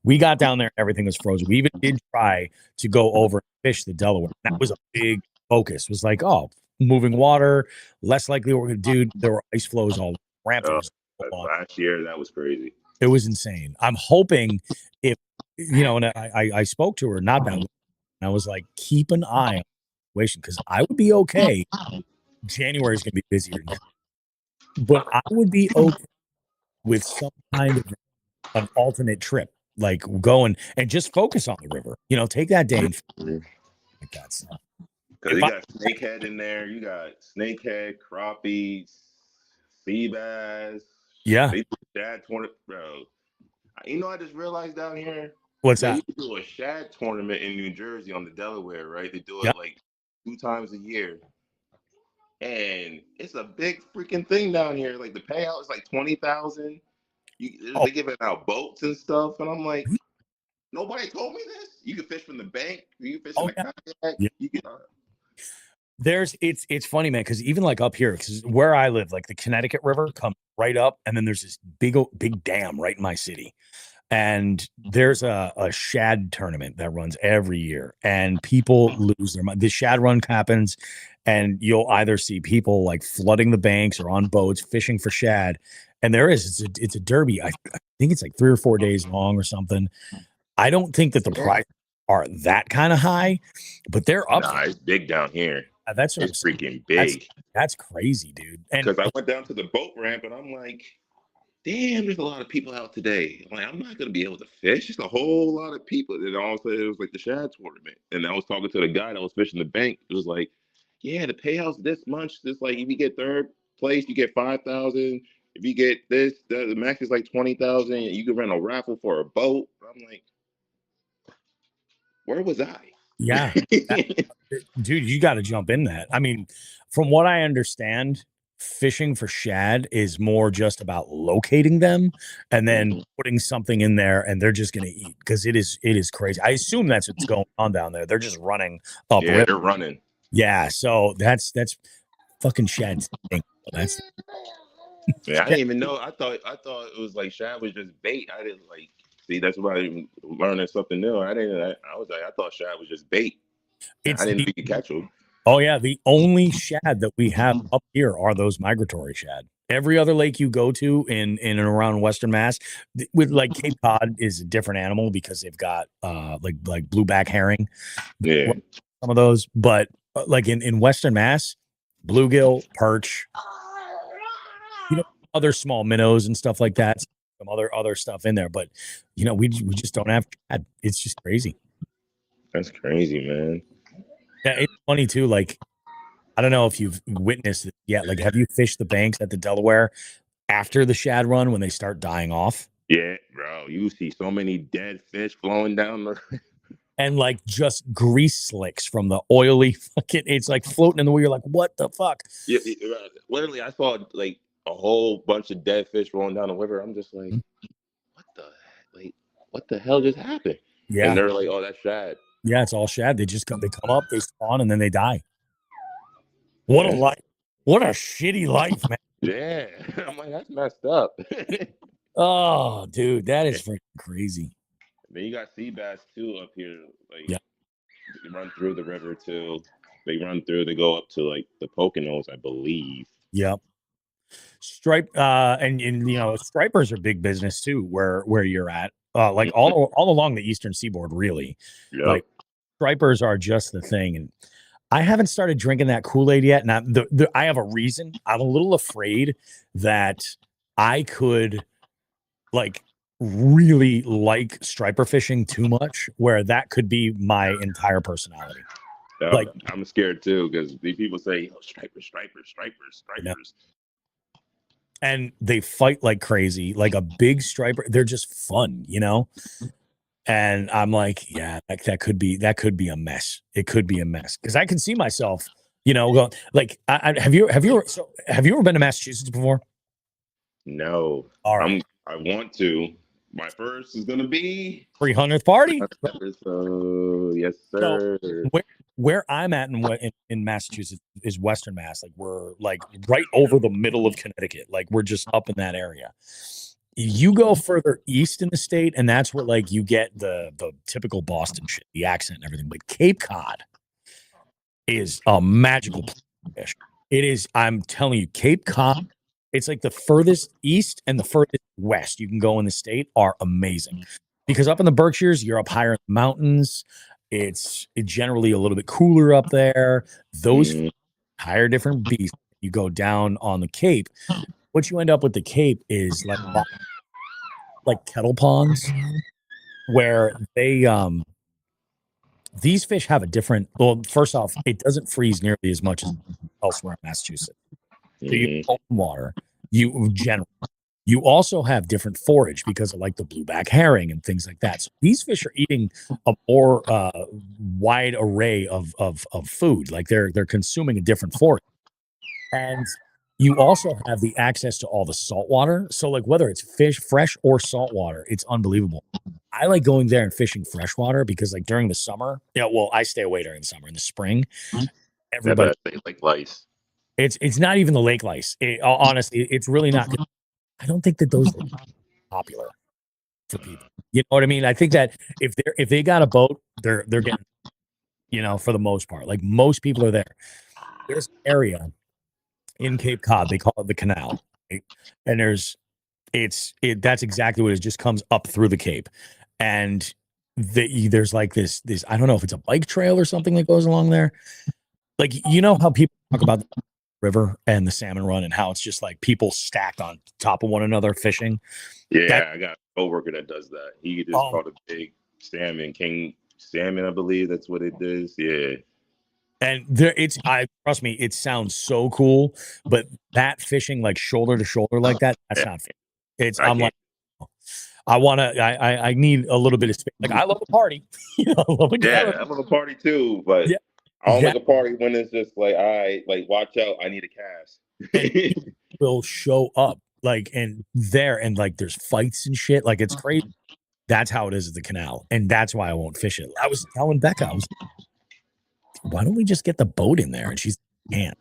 We got down there, everything was frozen. We even did try to go over and fish the Delaware. That was a big focus. It was like, oh, moving water, less likely we're gonna do. There were ice flows all ramp that uh, was full on. last year, that was crazy. It was insane. I'm hoping if and I spoke to her not that long, and I was like, keep an eye on the situation because I would be okay. January is gonna be busier now, but I would be okay with some kind of an alternate trip, like going and just focus on the river. Take that day and like that stuff. Because If you I, got snakehead in there, you got snakehead, crappies, sea bass. yeah, They do shad tournament, bro. I just realized down here what's they that? used to do a shad tournament in New Jersey on the Delaware, right? They do Yeah. it like 2 times a year, and it's a big freaking thing down here. Like the payout is like 20,000. Oh, They giving out boats and stuff, and I'm like, nobody told me this. You can fish from the bank. You can fish in oh a yeah. kayak. Yeah. You can. It's funny, man, because even like up here, because where I live, like the Connecticut River comes right up, and then there's this big dam right in my city. And there's a shad tournament that runs every year, and people lose their mind. The shad run happens, and you'll either see people like flooding the banks or on boats fishing for shad. And it's a derby. I think it's like 3 or 4 days long or something. I don't think that the Yeah. prices are that kind of high, but they're up Nah, there. it's big down here. That's what I'm It's saying. freaking That's big. that's crazy, dude. And Because I went down to the boat ramp and I'm like, damn, there's a lot of people out today. I'm like, I'm not gonna be able to fish. It's a whole lot of people. And all of a sudden it was like the shad tournament. And I was talking to the guy that was fishing the bank. It was like, yeah, the payout's this much. It's like if you get third place, you get 5,000. If you get this, the max is like 20,000. You can rent a raffle for a boat. I'm like, where was I? Yeah. Dude, you got to jump in that. I mean, from what I understand, fishing for shad is more just about locating them and then Mhm. putting something in there and they're just going to eat because it is crazy. I assume that's what's going on down there. They're just running up Yeah, river. they're running. Yeah, so that's fucking shad. That's Yeah, I didn't even know. I thought it was like shad was just bait. I didn't like see. That's why I'm learning something new. I was like, I thought shad was just bait. I it's didn't know the you could catch them. Oh yeah, the only shad that we have up here are those migratory shad. Every other lake you go to in and around Western Mass, with like Cape Cod is a different animal because they've got like blueback herring, Yeah, some of those. But like in Western Mass, bluegill, perch, you know, other small minnows and stuff like that. Some other stuff in there, but we just don't have shad. It's just crazy. that's crazy, man. Yeah, it's funny too. Like I don't know if you've witnessed it yet. Like, have you fished the banks at the Delaware after the shad run when they start dying off? Yeah, bro, you see so many dead fish flowing down the. And like just grease slicks from the oily fucking, it's like floating in the way. You're like, what the fuck? Yeah, literally, I saw like a whole bunch of dead fish rolling down the river. I'm just like, what the like, what the hell just happened? And Yeah. they're like, oh, that's shad. Yeah. It's all shad. They come up, they spawn, and then they die. What a That's, life. What a shitty life, man. yeah, I'm like, that's messed up. Oh, dude, that is freaking crazy. Then you got sea bass too up here. Like Yeah. they run through the river too. They run through. They go up to like the Poconos, I believe. Yep. Stripe and stripers are big business too where you're at. Like all along the eastern seaboard, really. Yep. Like stripers are just the thing. And I haven't started drinking that Kool-Aid yet. Now, I have a reason. I'm a little afraid that I could like really like striper fishing too much, where that could be my entire personality. Like, I'm scared too because these people say, oh, stripers, stripers, stripers, you know, stripers. and they fight like crazy, like a big striper. They're just fun, And I'm like, yeah, that could be a mess. It could be a mess because I can see myself, going like, have you ever been to Massachusetts before? No, All right, I want to. My first is gonna be 300th party. episode. Yes, So sir. where I'm at in Massachusetts is Western Mass. Like we're like right over the middle of Connecticut. Like we're just up in that area. You go further east in the state, and that's where like you get the typical Boston shit, the accent and everything. But Cape Cod is a magical place to fish. It is. I'm telling you, Cape Cod. It's like the furthest east and the furthest west you can go in the state are amazing. Because up in the Berkshires, you're up higher in the mountains. It's generally a little bit cooler up there. Those Mm, higher different beasts. You go down on the Cape. What you end up with the Cape is like kettle ponds where these fish have a different. Well, first off, it doesn't freeze nearly as much as elsewhere in Massachusetts. So you mm, open water. You also have different forage because of like the blueback herring and things like that. So these fish are eating a more wide array of food. Like they're consuming a different forage. And you also have the access to all the salt water. So like whether it's fish, fresh or salt water, it's unbelievable. I like going there and fishing freshwater because like during the summer, well, I stay away during the summer. In the spring, that everybody, bad thing like lice. it's not even the lake lice. Honestly, it's really not. I don't think that those are popular for people. You know what I mean? I think that if they got a boat, they're getting, for the most part. Like most people are there. There's an area in Cape Cod, they call it the canal. Right? And that's exactly what it is, just comes up through the Cape. And there's like this, I don't know if it's a bike trail or something that goes along there. Like, how people talk about the river and the salmon run and how it's just like people stacked on top of one another fishing. Yeah, I got a coworker that does that. He just Oh, caught a big salmon, king salmon, I believe that's what it is. Yeah. and I trust me, it sounds so cool, but that fishing like shoulder to shoulder like that, that's Yeah, not. It's I I'm can't. like, I need a little bit of space. Like I love a party. I love a Yeah, I love a party too, but yeah, I don't like that a party when it's just like, all right, like watch out, I need a and cast. people will show up like and there and like there's fights and shit. Like it's crazy. That's how it is at the canal, and that's why I won't fish it. I was telling Becca, why don't we just get the boat in there? And she's can't.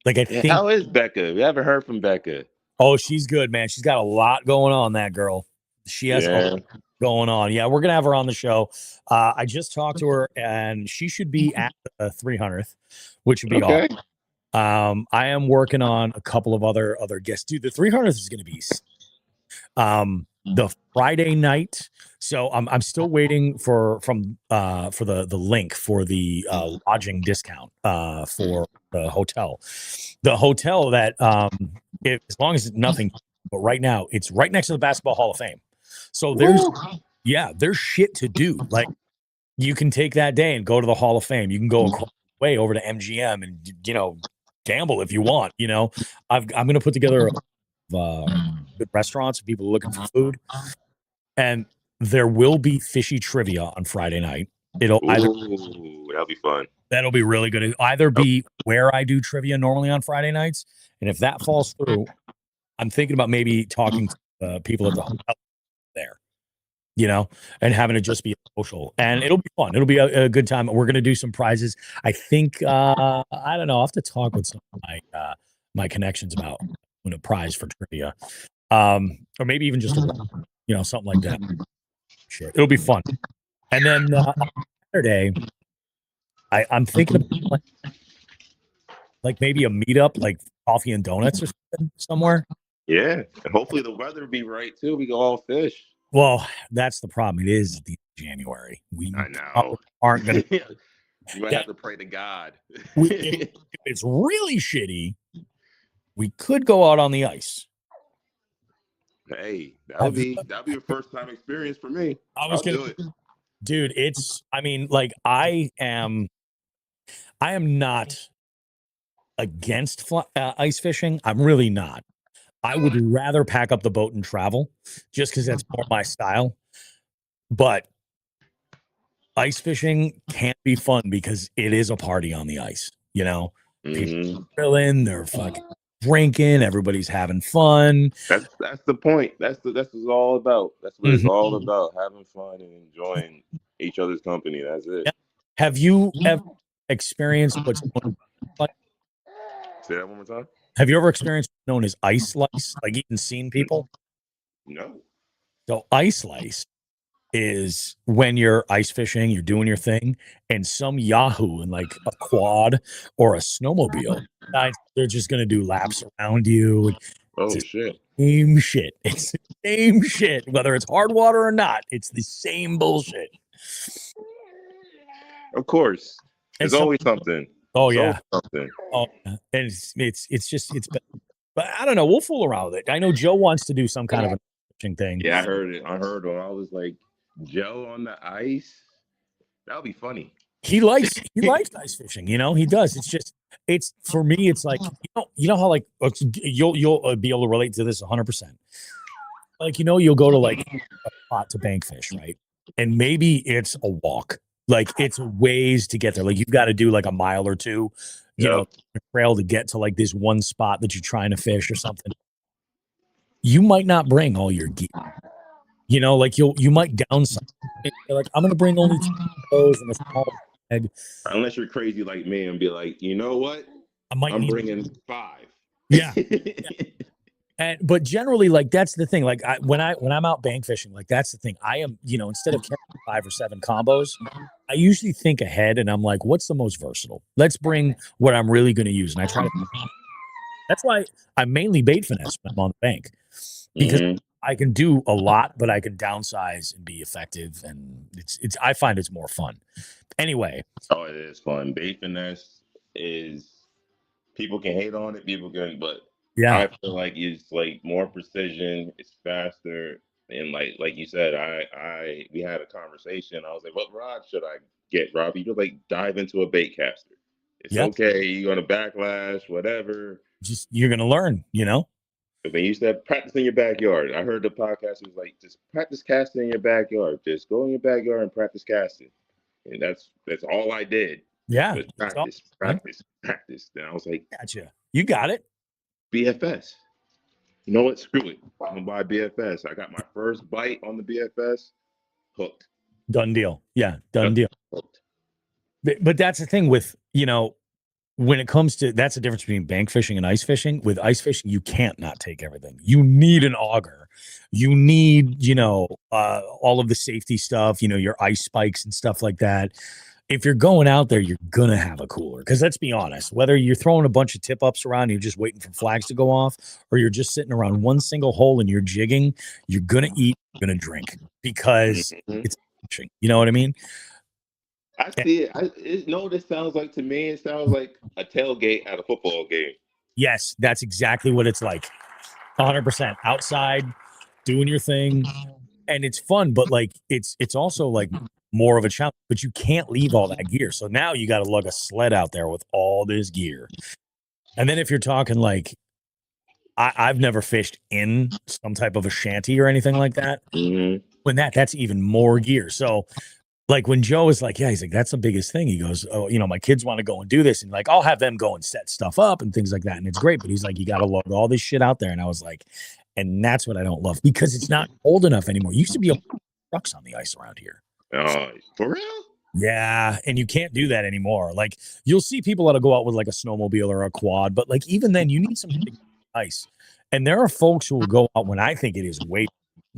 Like I Yeah, think, how is Becca? We haven't heard from Becca. oh, she's good, man. She's got a lot going on. That girl, she has a lot Yeah. going on. Yeah, we're gonna have her on the show. I just talked to her, and she should be at the 300th, which would be awesome. Okay. I am working on a couple of other guests. Dude, the 300th is gonna be the Friday night. So I'm still waiting for the link for the lodging discount for the hotel. The hotel that as long as nothing, but right now it's right next to the Basketball Hall of Fame. So there's shit to do. Like you can take that day and go to the Hall of Fame. You can go across the way over to MGM and gamble if you want. I'm gonna put together good restaurants, people looking for food. And there will be fishy trivia on Friday night. Ooh, that'll be fun. That'll be really good. It'll either be where I do trivia normally on Friday nights, and if that falls through, I'm thinking about maybe talking to people at the hotel there, and having it just be a social. And it'll be fun. It'll be a good time. We're gonna do some prizes. I think I don't know. I'll have to talk with some of my connections about win a prize for trivia, or maybe even just something like that. Sure, it'll be fun. And then on Saturday, I'm thinking of like maybe a meetup, like coffee and donuts or something somewhere. Yeah. And hopefully the weather will be right too. We go all fish. Well, that's the problem. It is the January. We I know. aren't gonna. You might have to pray to God. If it's really shitty, we could go out on the ice. Hey, that'll be a first time experience for me. I'll do it. Dude, like I am not against ice fishing. I'm really not. I would rather pack up the boat and travel just because that's more my style. But ice fishing can be fun because it is a party on the ice. People grilling, they're fucking drinking, everybody's having fun. That's the point. That's what it's all about. That's what it's all about, having fun and enjoying each other's company. That's it. Yeah. Have you ever experienced what's like? Say that one more time. Have you ever experienced what's known as ice slice? Like even seen people? No. So ice slice is when you're ice fishing, you're doing your thing, and some Yahoo in like a quad or a snowmobile, they're just gonna do laps around you. Oh shit. Same shit. It's the same shit. Whether it's hard water or not, it's the same bullshit. Of course. There's always something. Oh yeah. Something. Oh, and it's but I don't know. We'll fool around with it. I know Joe wants to do some kind of a fishing thing. Yeah, I heard it. I heard him. I was like, Joe on the ice. That'll be funny. He likes ice fishing. He does. It's for me. It's like you know how like you'll be able to relate to this 100%. Like you'll go to like a spot to bank fish, right? And maybe it's a walk. Like it's ways to get there. Like you've got to do like a mile or two, a trail to get to like this one spot that you're trying to fish or something. You might not bring all your gear. Like you might downsize. You're like, I'm gonna bring only 2 clothes and a small bag. Unless you're crazy like me and be like, you know what? I'm bringing 5. Yeah. But generally, like that's the thing. Like when I'm out bank fishing, like that's the thing. I am, instead of carrying 5 or 7 combos, I usually think ahead and I'm like, what's the most versatile? Let's bring what I'm really going to use, and I try to. That's why I mainly bait finesse when I'm on the bank, because I can do a lot, but I can downsize and be effective, and it's. I find it's more fun. Anyway. Oh, it is fun. Bait finesse is. People can hate on it. People can, but. Yeah, I feel like it's like more precision, it's faster, and like you said, we had a conversation. I was like, what rod should I get, Robbie? You're like, dive into a bait caster. It's okay, you're gonna backlash, whatever. Just you're gonna learn, They used to have practice in your backyard. I heard the podcast was like, just practice casting in your backyard. Just go in your backyard and practice casting. And that's all I did. Yeah. Was That's all, practice, man. practice, practice. Then I was like, Gotcha. You got it. BFS. You know what? Screw it. I'm gonna buy BFS. I got my first bite on the BFS. Hooked. Done deal. Yeah. Done Yep, deal. hooked. But that's the thing with, when it comes to, that's the difference between bank fishing and ice fishing. With ice fishing, you can't not take everything. You need an auger. You need, all of the safety stuff, your ice spikes and stuff like that. If you're going out there, you're going to have a cooler. Because let's be honest, whether you're throwing a bunch of tip ups around, you're just waiting for flags to go off, or you're just sitting around one single hole and you're jigging, you're going to eat, you're going to drink because Mhm. it's fishing. You know what I mean? I see it. You know what it sounds like to me? It sounds like a tailgate at a football game. Yes, that's exactly what it's like. 100% outside, doing your thing, and it's fun. But like, it's also like more of a challenge. But you can't leave all that gear, so now you got to lug a sled out there with all this gear. And then if you're talking like, I've never fished in some type of a shanty or anything like that. Mm-hmm. When that's even more gear. So like when Joe is like, yeah, he's like, that's the biggest thing. He goes, oh, my kids want to go and do this. And like, I'll have them go and set stuff up and things like that. And it's great. But he's like, you got to lug all this shit out there. And I was like, and that's what I don't love because it's not cold enough anymore. It used to be a trucks on the ice around here. For real? Yeah. And you can't do that anymore. Like you'll see people that'll go out with like a snowmobile or a quad, but like even then you need some big ice. And there are folks who will go out when I think it is way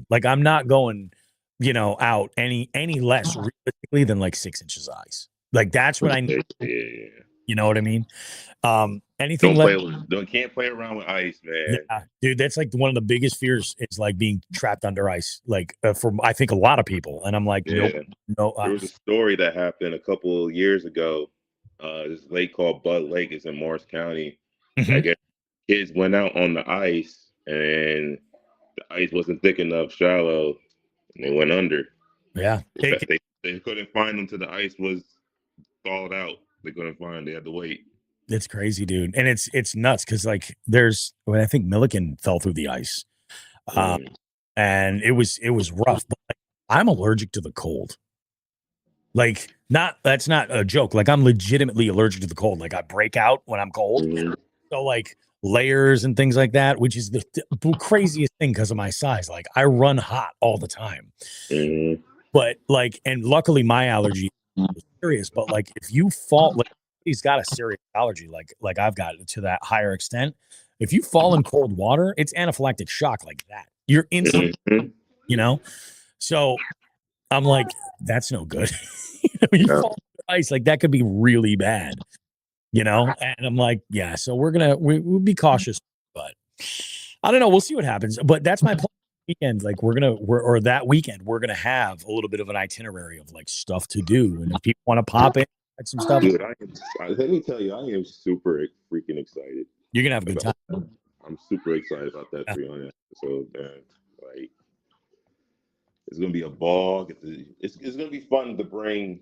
like I'm not going out any less realistically than like 6 inches of ice. Like that's what I need. Yeah. You know what I mean? Anything less. Can't play around with ice, man. Yeah, dude, that's like one of the biggest fears is like being trapped under ice. Like for I think a lot of people, and I'm like, Yeah. no. There was a story that happened a couple of years ago. This lake called Bud Lake is in Morris County. I guess kids went out on the ice and the ice wasn't thick enough, shallow, and they went under. Yeah, They couldn't find them till the ice was thawed out. They couldn't find. They had to wait. it's crazy, dude, and it's nuts because like I think Milliken fell through the ice, and it was rough. But like, I'm allergic to the cold. Like that's not a joke. Like I'm legitimately allergic to the cold. Like I break out when I'm cold. Mm-hmm. So like layers and things like that, which is the craziest thing because of my size. Like I run hot all the time. Mm-hmm. But like, and luckily my allergy is serious. But like, if you fall, like he's got a serious allergy, like I've got to that higher extent. If you fall in cold water, it's anaphylactic shock like that. You're instantly, So I'm like, that's no good. You fall in ice, like that could be really bad. And I'm like, yeah. So we'll be cautious, but I don't know. We'll see what happens. But that's my plan. Weekend, like that weekend, we're gonna have a little bit of an itinerary of like stuff to do, and if people want to pop in, some stuff. Dude, let me tell you, I am super freaking excited. You're gonna have a good time. I'm super excited about that 300 episode, man. Like, it's gonna be a ball. It's gonna be fun to bring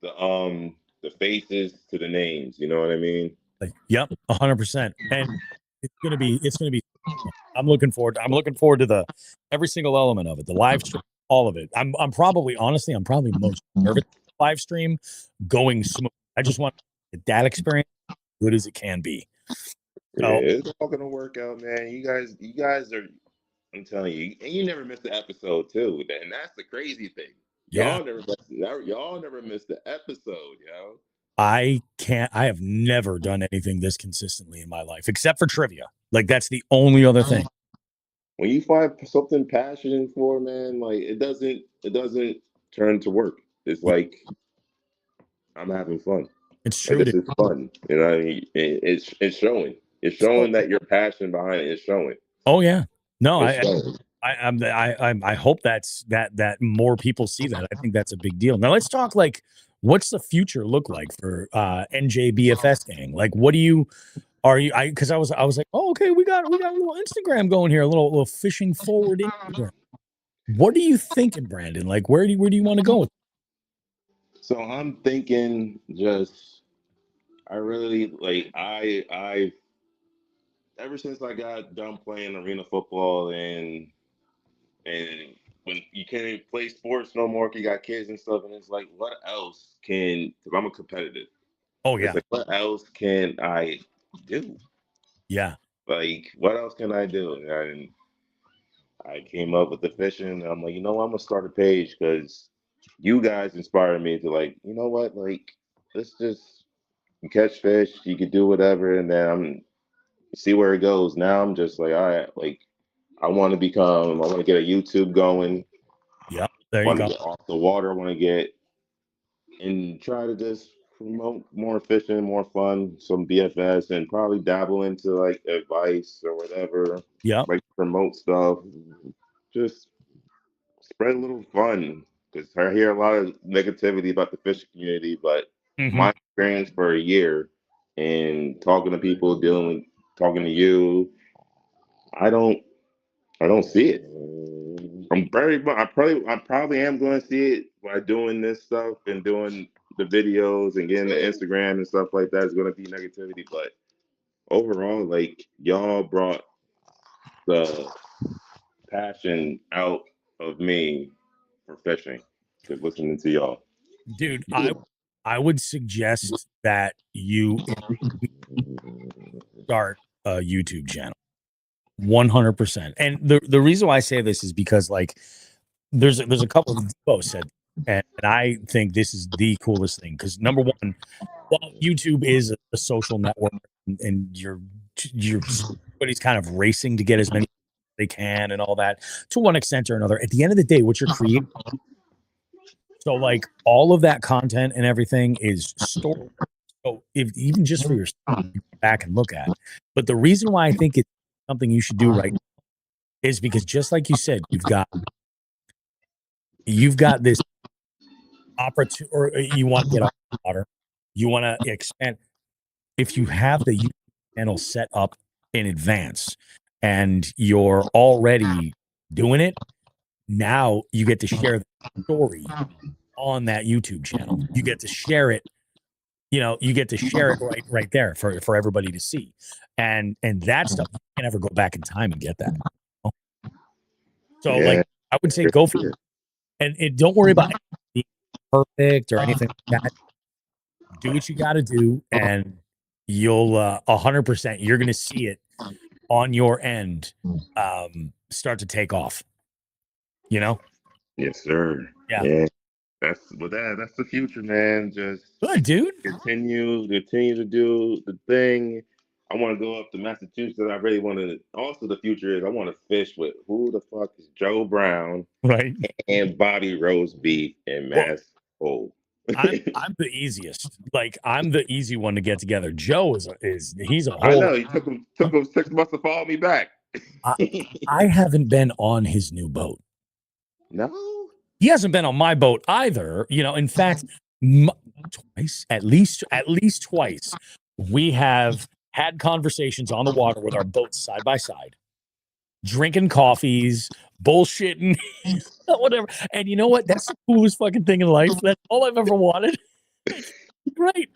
the faces to the names. You know what I mean? Like, yep, 100%. And it's gonna be. I'm looking forward to every single element of it, the live stream, all of it. I'm probably most nervous live stream going smooth. I just want that experience as good as it can be. So, yeah, it's all gonna work out, man. You guys are. I'm telling you, and you never miss the episode too. And that's the crazy thing. Y'all never miss the episode, yo. I have never done anything this consistently in my life, except for trivia. Like that's the only other thing. When you find something passionate for, man, like it doesn't turn to work. It's like I'm having fun. It's true. Like, this is fun. You know what I mean? It's showing. It's showing that your passion behind it is showing. Oh yeah. No, I hope that more people see that. I think that's a big deal. Now let's talk like what's the future look like for NJBFS gang? Like what because I was like, oh okay, we got a little Instagram going here, a little fishing forward Instagram. What are you thinking, Brandon? Like where do you want to go with it? So I'm thinking I really like ever since I got done playing arena football and when you can't play sports no more, 'cause you got kids and stuff, and it's like, what else can? Because I'm a competitive. Oh It's yeah, like, what else can I do? yeah, Like, what else can I do? And I came up with the fishing. And I'm like, you know what? I'm gonna start a page because you guys inspired me to like, you know what? Like, let's just catch fish. You could do whatever, and then I'm see where it goes. Now I'm just like, all right, like I want to become. I want to get a YouTube going. yeah. There you Want to go. get off the water. I want to get and try to just promote more fishing, more fun, some BFS, and probably dabble into like advice or whatever. Yeah. Like promote stuff. Just spread a little fun because I hear a lot of negativity about the fishing community, but Hmm. my experience for a year and talking to people, talking to you, I don't, I don't see it. I probably am going to see it by doing this stuff and doing the videos and getting the Instagram and stuff like that. Is going to be negativity, but overall, like y'all brought the passion out of me for fishing. Just listening to y'all. Dude, I would suggest that you start a YouTube channel. 100%. And the reason why I say this is because like there's a couple of posts said, and I think this is the coolest thing because number one, while YouTube is a social network and you're everybody's kind of racing to get as many as they can and all that to one extent or another. At the end of the day, what you're creating, so like all of that content and everything is stored. So if even just for yourself, you go back and look at. But the reason why I think it's something you should do right is because just like you said, you've got this opportunity, or you want to get off the water, you want to expand. If you have the YouTube channel set up in advance and you're already doing it, now you get to share the story on that YouTube channel. You get to share it. You get to share it right there for everybody to see, and that stuff you can't ever go back in time and get that. So like Yeah. I would say go for it, and don't worry about being perfect or anything like that. Do what you got to do, and you'll 100% you're going to see it on your end start to take off. Yes, sir. Yeah, Yeah. That's the future, man. Just good dude. continue to do the thing. I want to go up to Massachusetts. I really want to. Also, the future is I want to fish with who the fuck is Joe Brown Right. and Bobby Roast Beef and Well, Mass Hole. I'm the easiest. Like I'm the easy one to get together. Joe is he's a I whole. know he took him 6 months to follow me back. I, I haven't been on his new boat. No. He hasn't been on my boat either. In fact, twice, at least twice, we have had conversations on the water with our boats side by side, drinking coffees, bullshitting, whatever. And you know what? That's the coolest fucking thing in life. That's all I've ever wanted. It's great.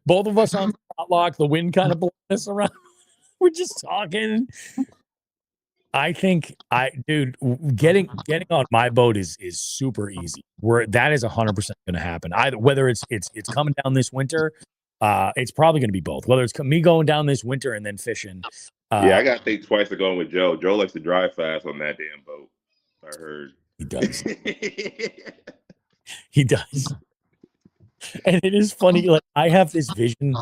Both of us on spot the wind kind of blowing us around. We're just talking. I think dude, getting on my boat is super easy. That is 100% going to happen. Either whether it's coming down this winter, it's probably going to be both. Whether it's me going down this winter and then fishing. Yeah, I gotta think twice to go with Joe. Joe likes to drive fast on that damn boat. I heard. He does. He does. And it is funny. Like I have this vision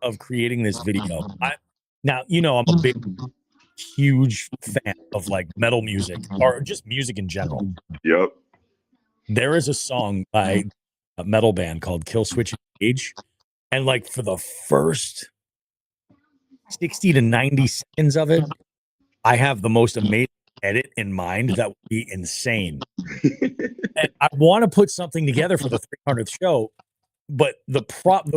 of creating this video. Now I'm a big, huge fan of like metal music or just music in general. Yep. There is a song by a metal band called Kill Switch Engage, and like for the first 60 to 90 seconds of it, I have the most amazing edit in mind that would be insane. And I want to put something together for the 300th show, but the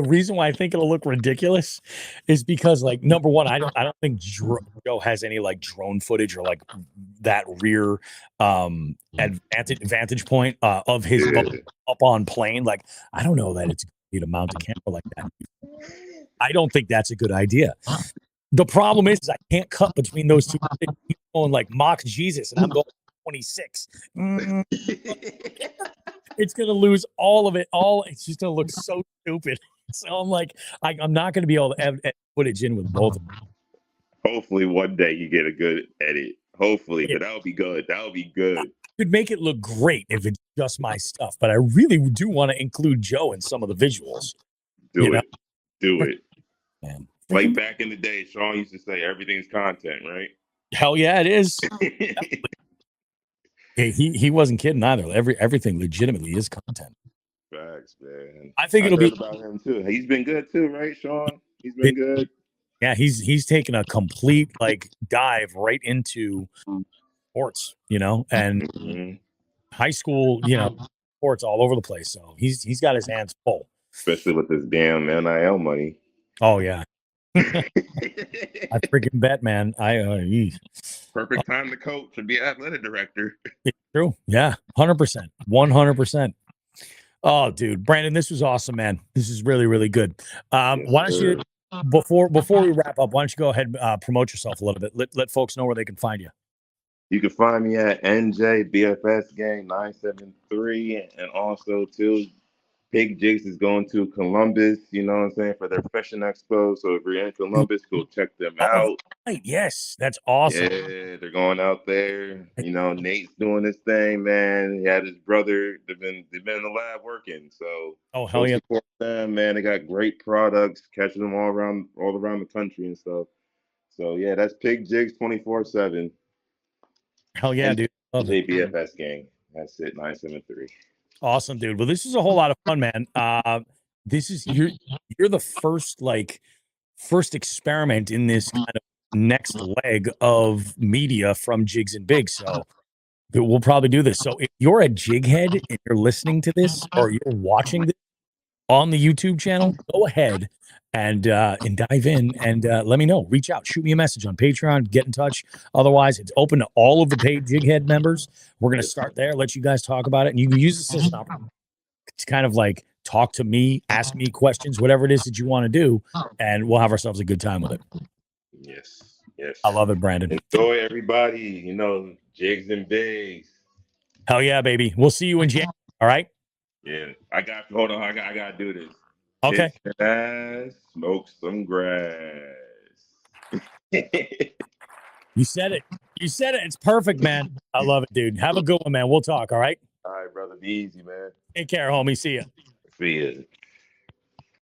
reason why I think it'll look ridiculous is because like number one, I don't think Joe has any like drone footage or like that rear vantage point of his boat up on plane. Like I don't know that it's good to mount a camera like that. I don't think that's a good idea. The problem is I can't cut between those two. He's going like mock Jesus, and I'm going 26. It's gonna lose all of it. It's just gonna look so stupid. So I'm like, I'm not gonna be able to edit footage in with both of them. Hopefully one day you get a good edit. Hopefully, but that would be good. That would be good. Could make it look great if it's just my stuff, but I really do want to include Joe in some of the visuals. Do it. Do it. Man. Like back in the day, Sean used to say everything's content, right? Hell yeah, it is. He wasn't kidding either. Everything legitimately is content. Facts, man. I think it'll be about him too. He's been good too, right, Sean? He's been good. Yeah, he's taken a complete like dive right into sports, and high school, sports all over the place. So he's got his hands full, especially with this damn NIL money. Oh yeah, I freaking bet, man. Perfect time to coach and be athletic director. It's true. Yeah, 100%, 100%. Oh, dude, Brandon, this was awesome, man. This is really, really good. Why don't you, before we wrap up, why don't you go ahead and promote yourself a little bit? Let folks know where they can find you. You can find me at NJBFS Gang 973, and also too, Big Jigs is going to Columbus, you know what I'm saying, for their Fashion Expo. So if you're in Columbus, go check them out. Right. Yes, that's awesome. Yeah, they're going out there. Nate's doing this thing, man. He had his brother. They've been in the lab working. So hell yeah, support them, man. They got great products, catching them all around the country and stuff. So yeah, that's Pig Jigs 24/7. Hell yeah, dude. JBFS Gang. That's it. 973. Awesome, dude. Well, this is a whole lot of fun, man. This is you're the first experiment in this kind of next leg of media from Jigs and Bigs. So we'll probably do this. So if you're a Jighead and you're listening to this or you're watching this on the YouTube channel, go ahead and dive in and let me know. Reach out, shoot me a message on Patreon, get in touch. Otherwise, it's open to all of the paid Jighead members. We're gonna start there, let you guys talk about it, and you can use this as an opportunity to kind of like talk to me, ask me questions, whatever it is that you want to do, and we'll have ourselves a good time with it. Yes, yes. I love it, Brandon. Enjoy, everybody. Jigs and Bigs. Hell yeah, baby. We'll see you in January. All right. Yeah, hold on. I gotta do this. Okay. Smoke some grass. You said it. It's perfect, man. I love it, dude. Have a good one, man. We'll talk. All right. All right, brother. Be easy, man. Take care, homie. See ya. See ya.